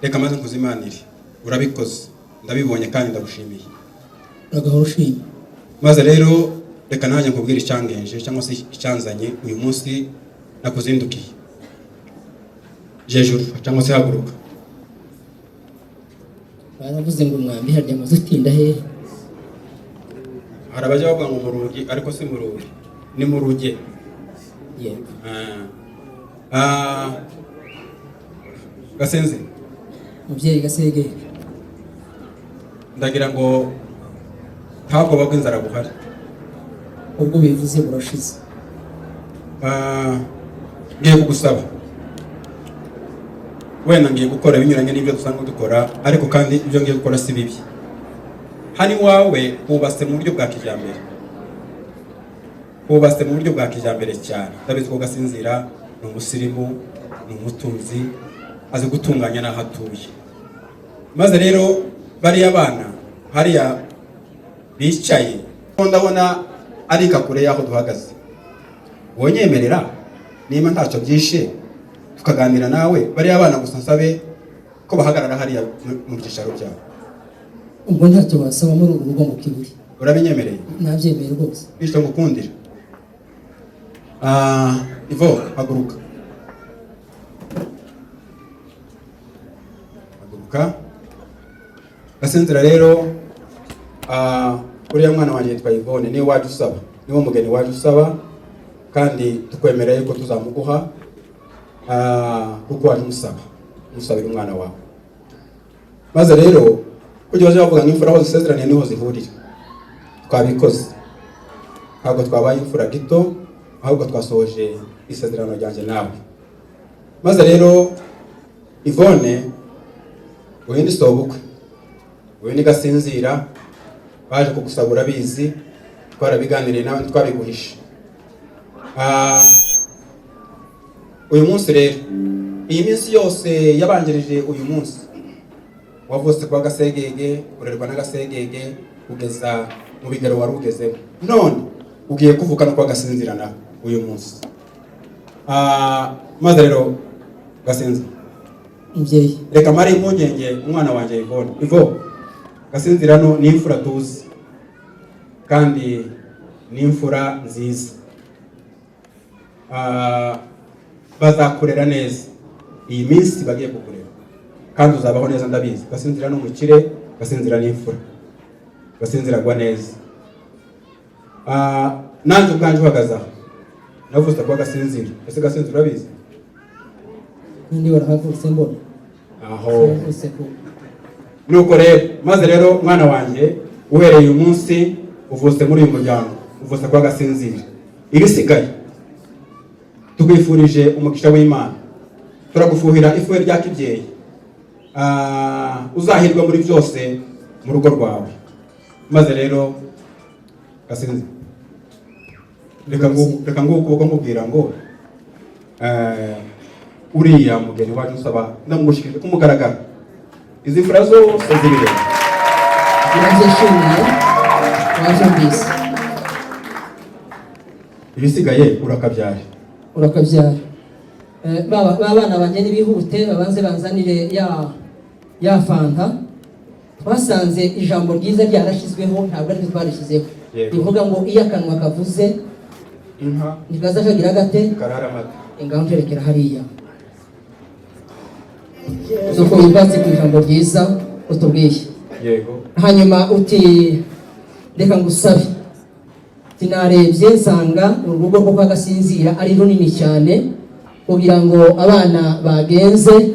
reka maze nkuzimanire. Urabikoze, ndabibonye kandi ndagushimiye. Uragahora ushimye. Maze rero reka nanjye nkubwira icyangenje cyangwa se icyanzanye uyu munsi nakuzindukiye. Jejuru cyangwa se haguruka. Baravuze ngo mwambi harya muzo tinda he. Harabajya bavuga ngo murugi, ariko si murugi, ni muruge. Yego. Gasenze. Mubyeyi Gasegera. Ndagira ngo ntabwo bagwe inzara buhari. Ubwo bivuze burashize. Ngiye kugusaba wenda ngiye gukora binyuranye n'ibyo dusanzwe dukora, ariko kandi ibyo ngiye gukora si bibi. Hani wawe hubatse mu buryo bwa kijyambere, hubatse mu buryo bwa kijyambere cyane. Ndabizi ko Gasinzira ni umusirimu, ni umutunzi, azi gutunganya n'aho atuye. Maze rero bariya bana hariya bicaye, ndabona ari kakure y'aho duhagaze. Wonyemerera niba ntacyo byishe tukaganira nawe, bariya bana gusa nsabe ko bahagarara hariya mu byicaro byabo. Ubwo ntacyo wasaba muri uru rugo mu kiburi. Urabinyemereye? Nabyemeye rwose. Bityo ngukundira. Yvonne, haguruka. Haguruka. Gasinzira rero, uriya mwana wanjye yitwa Yvonne, niwe waje usaba, niwe umugeni waje usaba, kandi tukwemerera yuko tuzamuguha kuko waje umusabira umwana wawe. Maze rero kujya baje bavuga nk'imfura aho zisezeraniye niho zihurira. Twabikoze, ntabwo twabaye imfura gito, ahubwo twasohoje isezerano ryanjye nawe. Maze rero Yvonne, uyu ni Ubukwe, uyu ni Gasinzira, baje kugusabura bizi, twarabiganiriye nawe twabiguhisha. Uyu munsi rero, iyi minsi yose yabanjirije uyu munsi, wavutse kwa Gasegege, urerwa na Gasegege kugeza mu bigero wari ugezemo. None ugiye kuvuka no kwa Gasinzira na uyu munsi. Maze rero Gasinzira, Mubyeyi, reka mari impungenge umwana wanjye Yvonne. Yvonne, Gasinzira no ni imfura tuzi kandi ni imfura nziza. Bazakurera neza iyi minsi bagiye kukurera, kandi uzabaho neza ndabizi. Gasinzira no mukire, Gasinzira ni imfura, Gasinzira agwa neza. Nanjye ubwanjye uhagaze aho navuze kwa Gasinzira. Ese Gasinzira urabizi? ndi warahavutse mbona. Aho nuko rero, maze rero mwana wanjye uhereye uyu munsi uvutse muri uyu muryango, uvutse kwa Gasinzira. Ibisigaye tugwifurije umugisha w'Imana, turagufuhira ifuhe rya kibyeyi, uzahirwa muri byose mu rugo rwawe. Maze rero Gasinzira, reka nguko nkubwira ngo uriya mugeni waje usaba ndamugushikije kumugaragara. Izi mfura zose zibireba. Ndashimiye waje mbise. Ibisigaye urakabyara. Urakabyara. Bana banjye nibihute babanze banzanire ya fanta. Twasanze ijambo ryiza ryarashizweho, ntabwo ari twarishyizeho. Bivuga ngo iyo akanwa kavuze inka nikazajagira gate karara amata. Ingaho nterekera hariya. Zuko wibatse ku ijambo ryiza utubwiye. Yego. Hanyuma uti reka ngusabe. Tinarebye nsanga urugo rwo kwa Gasinzira ari runini cyane, kugira ngo abana bagenze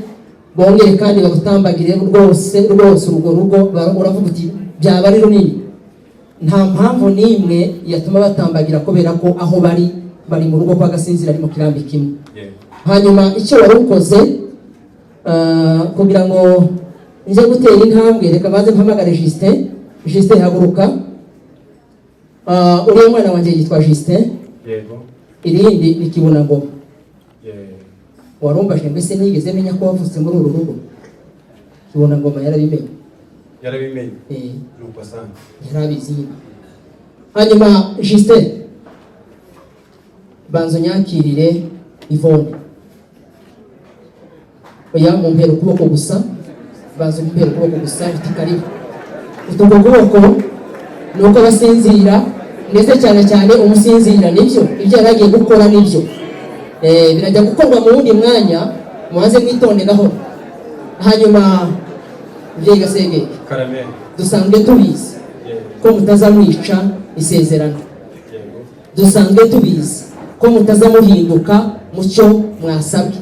bongere kandi bagutambagire rwose urugo rugo. Uravuga uti byaba ari runini. Nta mpamvu n'imwe yatuma batambagira kubera ko aho bari mu rugo kwa Gasinzira ari mu kirambi kimwe. Hanyuma icyo wari ukoze kugira ngo nje gutera intambwe, reka baze mpamagare Justin haguruka. Uriya mwana wanjye yitwa Justin. Yego. Irindi ni Kibonangoma. Warumva mbese nigeze menya ko wavutse muri uru rugo? Kibonangoma yarabimenye. Nuko sana. Yarabizi. Hanyuma Justin, banzo nyakirire Yvonne. Oya mumpera ukuboko gusa, banzo mumpera ukuboko gusa, utikaribu. Utugo kuboko nuko Basinzira, ndetse cyane umusinzira nibyo ibyo yaragiye gukora nibyo. Birajya gukorwa mu wundi mwanya, muanze kwitondegaho. Hanyuma Mubyeyi Gasege, dusanzwe tubizi ko mutazamwica isezerano. Dusanzwe tubizi ko mutazamuhinduka mucyo mwasabye.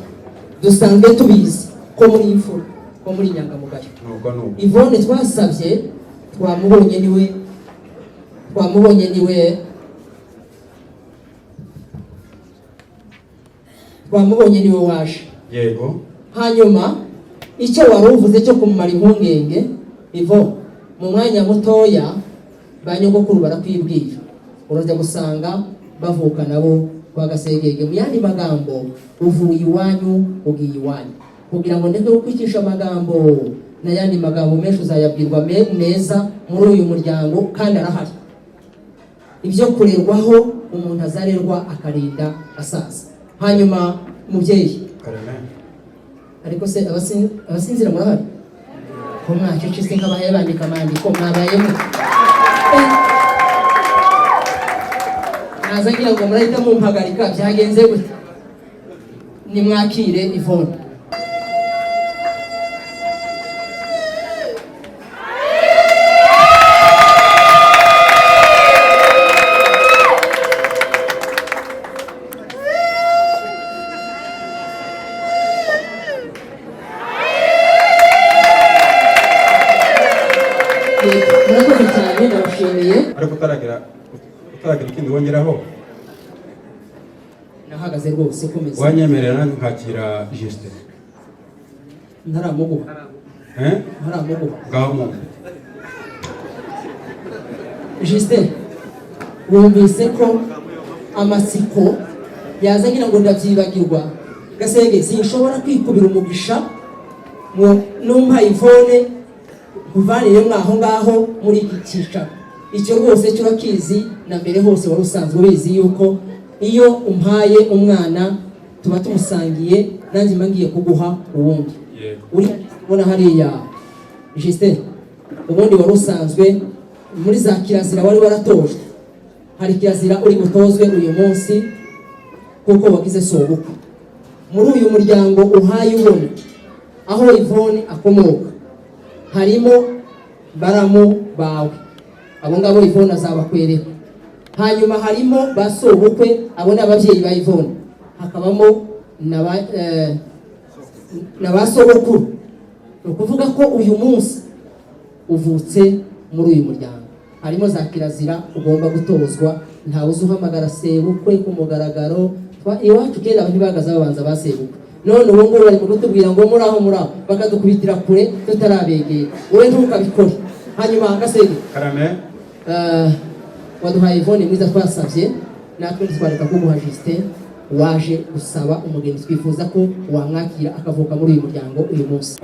Dusanzwe tubizi ko muri imfura, ko muri nyangamugayo. Yvonne twasabye twamubonye niwe waje. Yego. Hanyuma icyo wari uvuze cyo kumara impungenge Yvonne, mu mwanya mutoya ba nyogokuru barakwibwira, urajya gusanga bavuka nabo kwa Gasegege. Mu yandi magambo, uvuye iwanyu ugiye iwanyu, kugira ngo ndeke gukwicisha amagambo n'ayandi magambo menshi uzayabwirwa meza muri uyu muryango, kandi arahari ibyo kurerwaho umuntu azarerwa akarinda asaza. Hanyuma mubyeyi, ariko se abasinzira murahari ko mwacecetse nk'abahaye bandika amandiko mwabayemo? naza ngira ngo murahita mumpagarika, byagenze gute? Nimwakire Yvonne. Murakoze cyane, ndabashimiye. ariko utaragira ikindi wongeraho, Nahagaze rwose, komeza. wanyemerera nkakira Justin. Ntaramuguha. Ntaramuguha. Ngaho mu Justin, wumvise ko amatsiko yaza ngira ngo ndabyibagirwa. Gasege, sinshobora kwikubira umugisha ngo numpa Yvonne kuvanire mwaho ngaho muri iki cyicaro. Icyo rwose cyurakizi, na mbere hose wari usanzwe ubizi yuko iyo umpaye umwana tuba tumusangiye, nanjye mba ngiye kuguha uwundi. Uri kubona hariya Justin, ubundi wari usanzwe muri za kirazira wari waratojwe. Hari kirazira uri gutozwe uyu munsi kuko wagize sobukwe. Muri uyu muryango uhaye ubona aho Yvonne akomoka, harimo baramu bawe, abo ngabo Yvonne azabakwereka. Hanyuma harimo basobukwe, abo ni ababyeyi ba Yvonne. Hakabamo na basobukuru. Ni ukuvuga ko uyu munsi uvutse muri uyu muryango. Harimo za kirazira ugomba gutozwa. Ntawe uzuhamagara sebukwe ku mugaragaro. Iwacu kera abantu bagaza babanza basebukwe. None ubu ngubu bari kutubwira ngo muraho bakadukubitira kure tutarabegera. Wowe ntukabikore. Hanyuma Gasege, karame, waduhaye Yvonne mwiza twasabye, natwe twareka kuguha Justin waje gusaba umugeni. Twifuza ko wamwakira akavuka muri uyu muryango uyu munsi.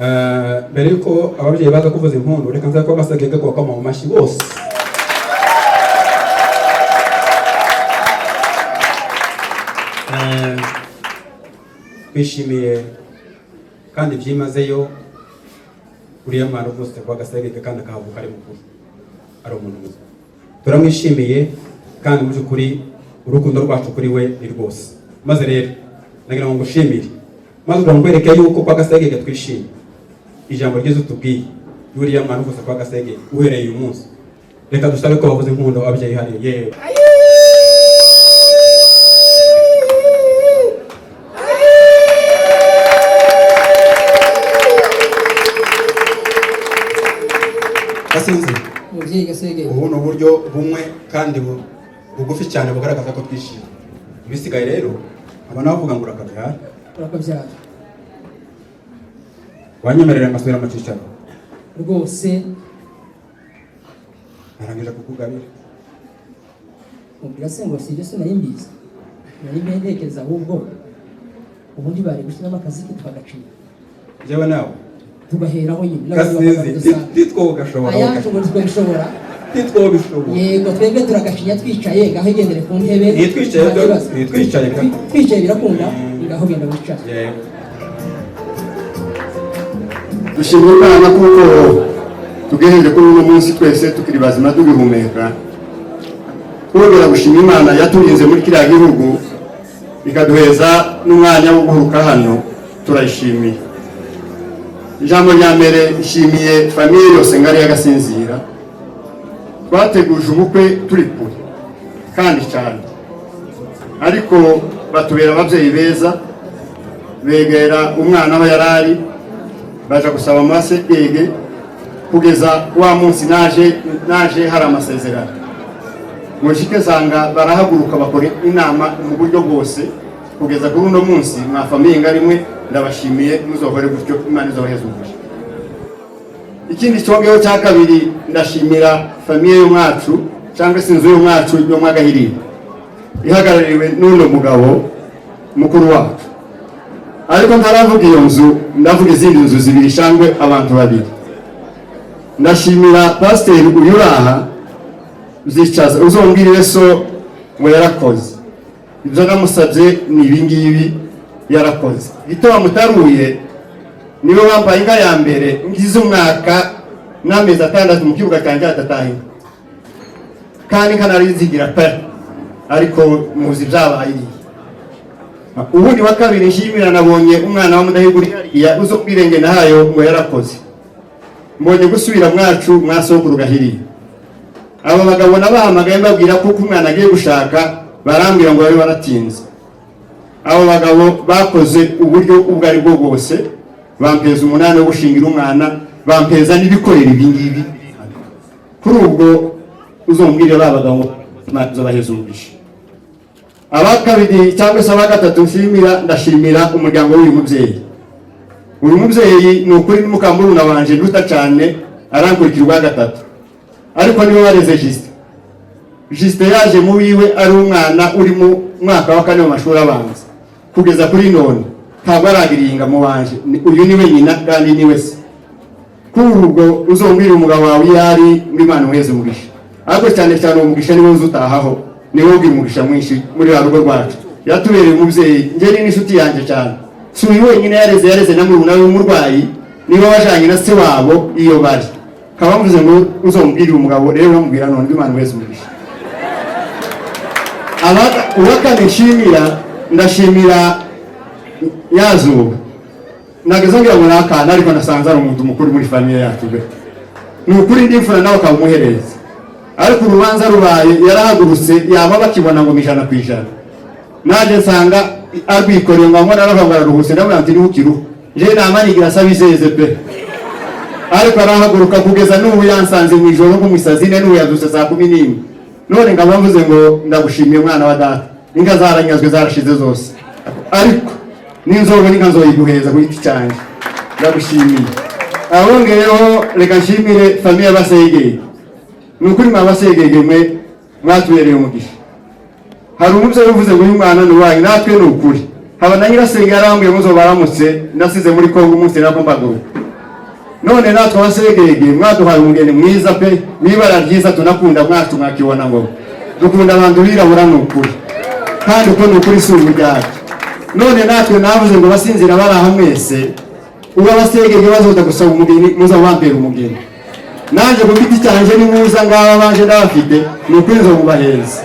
mbere yuko ababyeyi baza kuvuza impundu, reka nza ko Gasegege ko mu mashyi bose. Twishimiye kandi byimazeyo uriya mwana rwose kwa Gasegege, kandi akahavuka ari mukuru, ari umuntu muzima. Turamwishimiye kandi mu by'ukuri urukundo rwacu kuri we ni rwose. Maze rero nagira ngo ngushimire, maze uramwereke yuko kwa Gasegege twishimiye ijambo ryiza utubwiye uriya mwana rwose kwa Gasegege uhereye uyu munsi. Reka dusabe ko bavuze impundu ababyeyi hariya. Yewe Gasinzi, Mubyeyi Gasege, ubu ni uburyo bumwe kandi bugufi cyane bugaragaza ko twishimye. Ibisigaye rero aba navuga ngo urakabyara. urakabyara Wanyemerera ngasubira mu cyicaro rwose. narangije kukugabira. Mubwira se ngo si ibyo se nari mbizi, nari mbentekereza ahubwo ubundi bari gushyiramo akazi ke tukagacinya, Jewe nawe tugaheraho nyine. Gasinzi, titwo gashobora. Ayacu ngo twabishobora. Titwo bishobora. Yego, twebwe turagacinya twicaye, ngaho igendere ku ntebe. Twicaye birakunda, ngaho genda wicare. dushimira Imana kuko tugejeje kuri uno munsi twese tukiri bazima tugihumeka. Twongera gushima Imana yaturinze muri kiriya gihugu ikaduheza n'umwanya wo guhuruka hano, turayishimiye. Ijambo rya mbere ishimiye famiye yose ngari y'Agasinzira. Twateguje ubukwe turi kure kandi cyane, ariko batubera ababyeyi beza, begera umwana aho yarari, baje gusaba Masegege kugeza wa munsi naje hari amasezerano. Mushike sanga barahaguruka bakora inama mu buryo bwose kugeza kuri uno munsi mwa famiye ngarimwe ndabashimiye muzohore gutyo Imana izobaheza umugisha. Ikindi cyongeho cya kabiri ndashimira famiye y'umwacu cyangwa se inzu y'umwacu yo mwagahirira ihagarariwe n'uno mugabo mukuru wacu. Ariko ntaravuga iyo nzu, ndavuga izindi nzu zibiri cyangwa abantu babiri. Ndashimira pasiteri uyuraha uzicaza uzombwirire so ngo yarakoze. Ibyo namusabye ni ibingibi yarakoze. Bito bamutaruye niwe wambaye inka ya mbere ngize umwaka n'amezi 6 mu kibuga cyanjye atatahe. Kandi kanarizigira pe ariko muzi byabaye. Ubundi wa kabiri nshimira nabonye umwana wa mudahiguri ya uzombwirenge nahayo ngo yarakoze. Mbonye gusubira mwacu mwasokuru gahiriye. Aba bagabo nabahamagaye mbabwira ko umwana agiye gushaka barambwira ngo bari baratinze. Abo bagabo bakoze uburyo ubwo ari bwo bwose, bampeza umunani wo gushingira umwana, bampeza n'ibikorera ibingibi. Kuri ubwo uzombwire babagabo bazobaheza umugisha. Abakabiri cyangwa se abagatatu nshimira, ndashimira umuryango w'uyu mubyeyi. Uyu mubyeyi ni ukuri n'umukamuruna wanje nduta cyane arankurikirwa gatatu. Ariko niwe wareze Juste yaje mu wiwe ari umwana uri mu mwaka wa 4 w'amashuri abanza kugeza kuri none ntabwo aragiringa mu wanje. Uyu niwe nyina kandi niwe se. Kuri ubwo uzombwira umugabo wawe yari Imana uheze umugisha. Ariko cyane cyane umugisha niwe uzutahaho, niwe ugira umugisha mwinshi muri rugo rwacu. Yatubereye umubyeyi, nje ni inshuti yanjye cyane. Si uyu wenyine yareze na murumuna we umurwayi, niwe wajanye na se wabo iyo bari. Kabamuze ngo uzombwira umugabo rero bamubwira none Imana uheze umugisha. Uwakane nshimira, ndashimira Yazuba. Nagezongira ngo nakana ariko nasanze ari umuntu mukuru muri famiye yacu be. Ni ukuri ndimfura nawe kamuhereza. Ariko urubanza rubaye yarahagurutse yaba bakibona ngo 100%. Naje nsanga arbikoreye ngo amona arabangara ruhuse ndamwanti nihukiru. Je namanigira sabizeze pe. Ariko arahaguruka kugeza n'ubu yansanze mu ijoro nk'umusazine n'ubu yaduze saa 11. None ngabavuze ngo ndagushimiye mwana wa data. Inka zaranyazwe zarashize zose. Ariko ninzobe ninkazoyiguheza kuri cyane. Ndagushimiye. Abongeyeho reka nshimire famiye basegeye. Nukuri mwabasegeye mwe mwatubereye umugisha. Hari umubyeyi uvuze ngo uyu mwana ni wayi natwe ni ukuri. Haba na nyirasenge yarambwiye muzo baramutse ndasize muri Kongo umunsi nakombago. None natwe abasegeye mwaduhaye umugeni mwiza pe nibara ryiza tunakunda mwacu mwakibona ngo dukunda abantu birabura n'ukuri kandi uko n'ukuri si ubujyaje. None natwe navuze ngo basinzira baraha mwese uba basegeye bazoda gusaba umugeni muza wambera umugeni. Nanje ku giti cyanje ni muza ngaba banje ndabafite n'ukuri nzo mubaheza.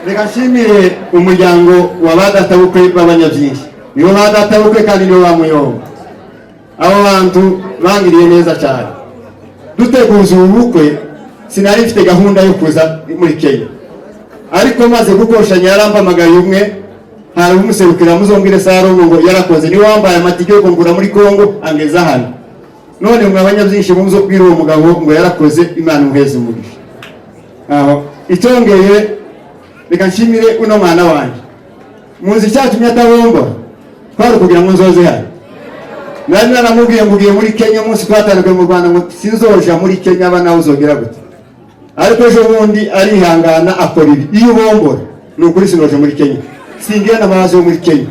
Reka nshimire umuryango wa badatabukwe b'abanyabyinshi. Niyo badatabukwe kandi niyo bamuyoba. Abo bantu bangiriye neza cyane. Duteguza ubukwe sinari mfite gahunda yo kuza muri Kenya. Ariko maze gukoshanya yarambamagaye umwe hari umuserukira muzombwire Saro ngo yarakoze ni wambaye amatike yo kongura muri Kongo angeza hano. None mwe abanyabyinshi muzo kwira uwo mugabo ngo yarakoze Imana uheze umugisha. Aho itongeye reka nshimire uno mwana wanje. Muzi cyatumye atabomba kwari kugira ngo nzoze hano. Nari naramubwiye ngo ugiye muri Kenya umunsi twatandukanye mu Rwanda ngo sinzoja muri Kenya abana uzogera gute. Ariko ejo bundi arihangana akora ibi. Iyo ubombora ni ukuri sinoje muri Kenya. Singiye n'amazi yo muri Kenya.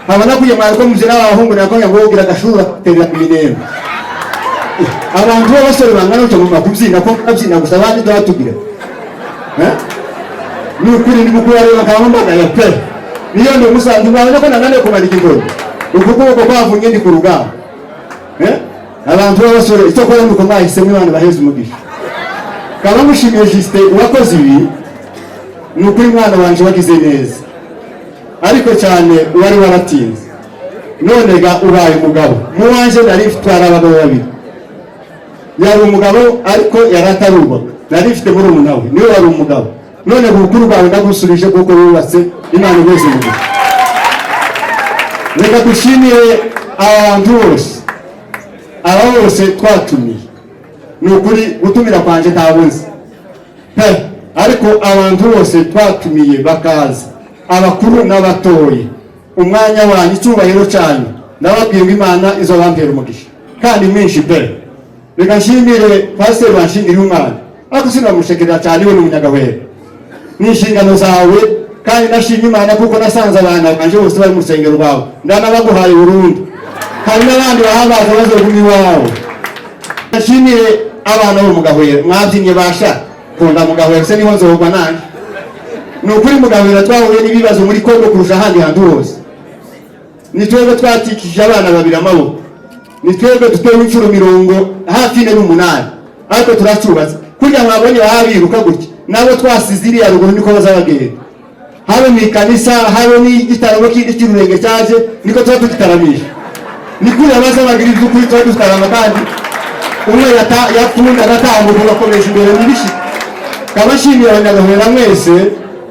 Habana kuye mwari ko muzira abahungu nakonya ngo ugira gashura terera iminemo. Abantu b'abasore bangana cyo mu kubyina ko abyina gusa abandi ndabatugira. Ni ukuri ndi mukuru rero bakabambaga ya pe. Niyo ndo musanzu baje ko nanane ko bari kigondo. Ukuko kwavunye ndi ku rugamba. Abantu b'abasore icyo kwa nuko mwahise mwana baheze umugisha. Kaba mushimiye Juste uwakoze ibi ni ukuri mwana wanje wagize neza. Ariko cyane wari waratinze. None ga ubaye umugabo. Mu wanje nari mfitwara abagabo babiri. Yari umugabo ariko yarataruba. Nari mfite muri umunawe. Niwe wari umugabo. None bukuru bwawe ndagusubije kuko wubatse Imana wese umugisha. Reka dushimire abantu bose. Aba bose twatumiye. Ni ukuri gutumira kwanje ntabunze. Ariko abantu bose twatumiye bakaza. Abakuru n'abatoye. umwanya wanyu icyubahiro cyanyu nababwiye ngo Imana izobampera umugisha kandi mwinshi pe. Reka nshimire pasiteri wanshimiriye umwana ariko sinamushekerera cyane we n'umunyagahwera n'inshingano zawe kandi nashimye Imana kuko nasanze abana banje bose bari mu rusengero rwawe ndanabaguhaye burundu hari n'abandi bahabaza bazoguma iwawe. Nashimire abana bo mu Gahwera mwabyinnye basha kunda mu Gahwera se niho nzogwa nanjye. Ni ukuri mu Gahwera twahuye n'ibibazo muri Kongo kurusha ahandi hantu hose. Ni twebwe twatikije abana babiri amaboko, ni twebwe dutewe inshuro 48 ariko turacyubatse kugira mwabonye bahabiruka gutya nabo twasize iriya ruguru niko bazabagenda habe mu ikanisa habe n'igitaramo kindi cy'ururenge cyaje niko tuba tugitaramisha ni kuri abazabagira iby'ukuri tuba dutarama kandi umwe yapfunda agatambuka bakoresha imbere n'ibishi. Kabashimiye abanyagahwera mwese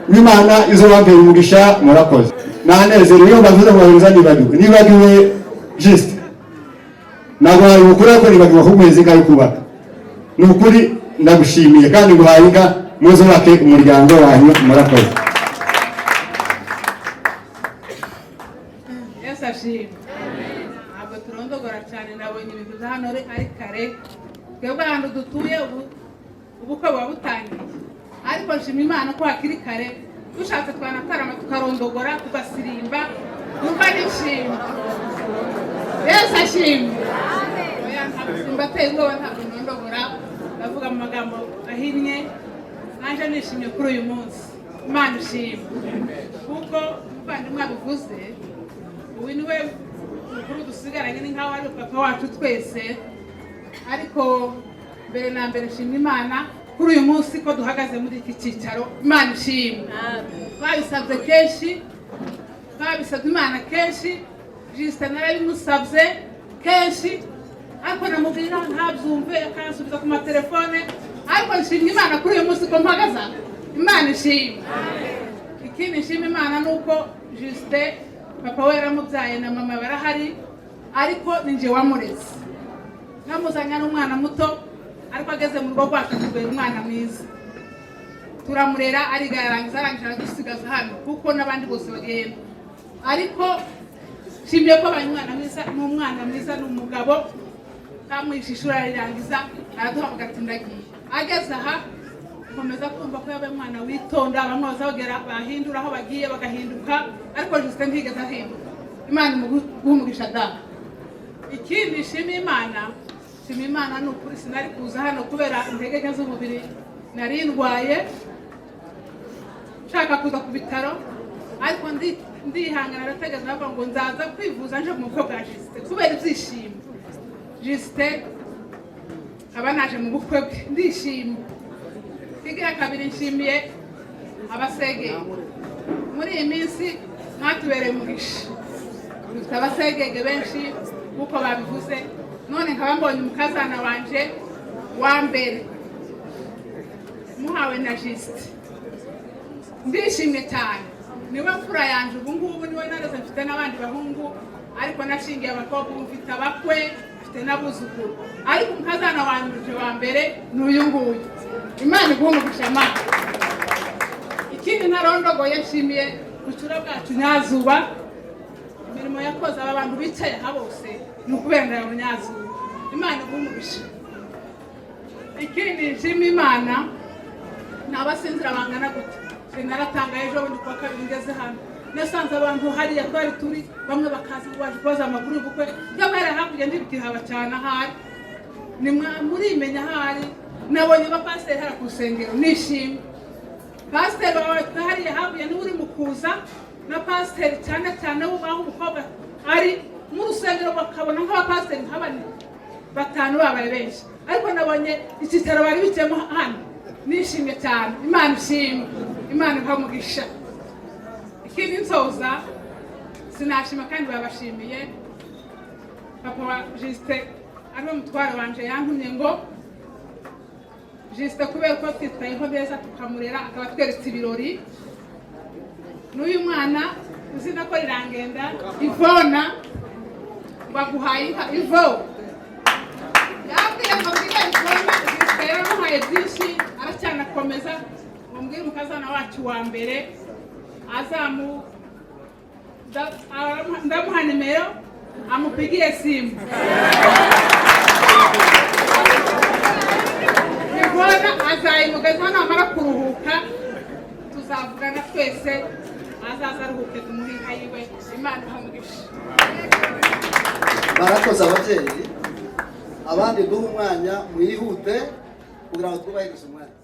w'Imana izobampera umugisha murakoze. Nanezerewe iyo mbavuze ngo bahuza nibagiwe just nagwaye ukuri ko nibagiwe ahubweze ngayo kubaka. Ni ukuri ndagushimiye kandi nguhaye inka muzubake umuryango wanyu murakoze. Yesu ashimwe. Ntabwo turondogora cyane nabonye ibintu bya hano ari kare twebwe ahantu dutuye ubukwe buba butangiye ariko nshima Imana ko hakiri kare dushatse twanatarama tukarondogora tugasirimba numva nishimye. Yesu ashimwe. Oya ntabwo simbateye ubwoba ntabwo ndondogora ndavuga mu magambo ahinnye naje nishimye kuri uyu munsi. Imana ishimwe kuko umuvandimwe abivuze uyu niwe mukuru dusigaranye ni nkaho ari papa wacu twese ariko mbere na mbere nshimye Imana kuri uyu munsi ko duhagaze muri iki cyicaro. Imana ishimwe. Babisabye kenshi babisabye Imana kenshi Justin narabimusabye kenshi ariko namubwira ntabyumve akansubiza ku matelefone ariko nshimye Imana kuri uyu munsi ko mpagaza. Imana ishimwe. Ikindi nshimye Imana nuko Justin papa we yaramubyaye na mama barahari ariko ninjye wamureze namuzanya n'umwana muto ariko ageze mu rugo rwacu tubera umwana mwiza turamurera arigarangiza arangije aradusigaza hano kuko n'abandi bose bagenda ariko nshimiye ko abaye umwana mwiza n'umwana mwiza n'umugabo kamwishishura arirangiza araduhamagara ati ndagiye ageze aha komeza kumva ko yabaye umwana witonda bamwe bazagera bahindura aho bagiye bagahinduka ariko Justin ntigeze ahinduka. Imana umugisha da. Ikindi nshimiye Imana ni ukuri sinari kuza hano kubera intege nke z'umubiri nari ndwaye nshaka kuza ku bitaro ariko ndihangana arategeza navuga ngo nzaza kwivuza nje mu bukwe bwa Justin kubera ibyishimo. Justin aba naje mu bukwe bwe ndishimye. Kigira kabiri nshimiye abasegeye muri iyi minsi mwatubereye umugisha dufite abasegege benshi kuko babivuze none nkaba mbonye umukazana wanje wa mbere muhawe na Justin ndishimye cyane niwe mfura yanje ubu ngubu niwe nareze mfite n'abandi bahungu ariko nashingiye abakobwa mfite abakwe mfite n'abuzukuru ariko umukazana wanje wa mbere ni uyu nguyu. Imana iguhumugisha Mana. Ikindi ntarondogoye nshimiye bucura bwacu Nyazuba imirimo yakoze aba bantu bicaye aha bose ni ukubera ndayo Nyazuba. Imana iguhumugisha. Ikindi nshimiye Imana n'abasinzira bangana gute naratangaye ejo bundi kuwa kabiri ngeze hano nasanze abantu hariya twari turi bamwe bakaza baje kubaza amakuru y'ubukwe y'abari hakurya ndibitihaba cyane ahari ni murimenya ahari nabonye abapasiteri hara ku rusengero nishimye. Pasiteri hariya hakurya niwe uri mu kuza na pasiteri cyane cyane aho umukobwa ari mu rusengero bakabona nk'abapasiteri nk'abane batanu babaye benshi ariko nabonye icyicaro bari bicayemo hano nishimye cyane. Imana ishimwe. Imana ikamugisha. Ikindi nsoza sinashima kandi babashimiye papa wa Justin ariwe mutware wanje yantumye ngo Justin kubera ko twitayeho neza tukamurera akaba tweretse ibirori n'uyu mwana uzina ko rirangenda Yvonne baguhaye inka Yvonne yabwiye ngo mbwira Yvonne Justin yaramuhaye byinshi aracyanakomeza ngo mbwire umukazana wacu wa mbere ndamuha nimero amupigie simu. Yvonne azayimugezaho namara kuruhuka tuzavugana twese azaza aruhuke tumuhiha yiwe. Imana ihamugisha. Barakoze ababyeyi, abandi duha umwanya mwihute kugira ngo twubahirize umwanya.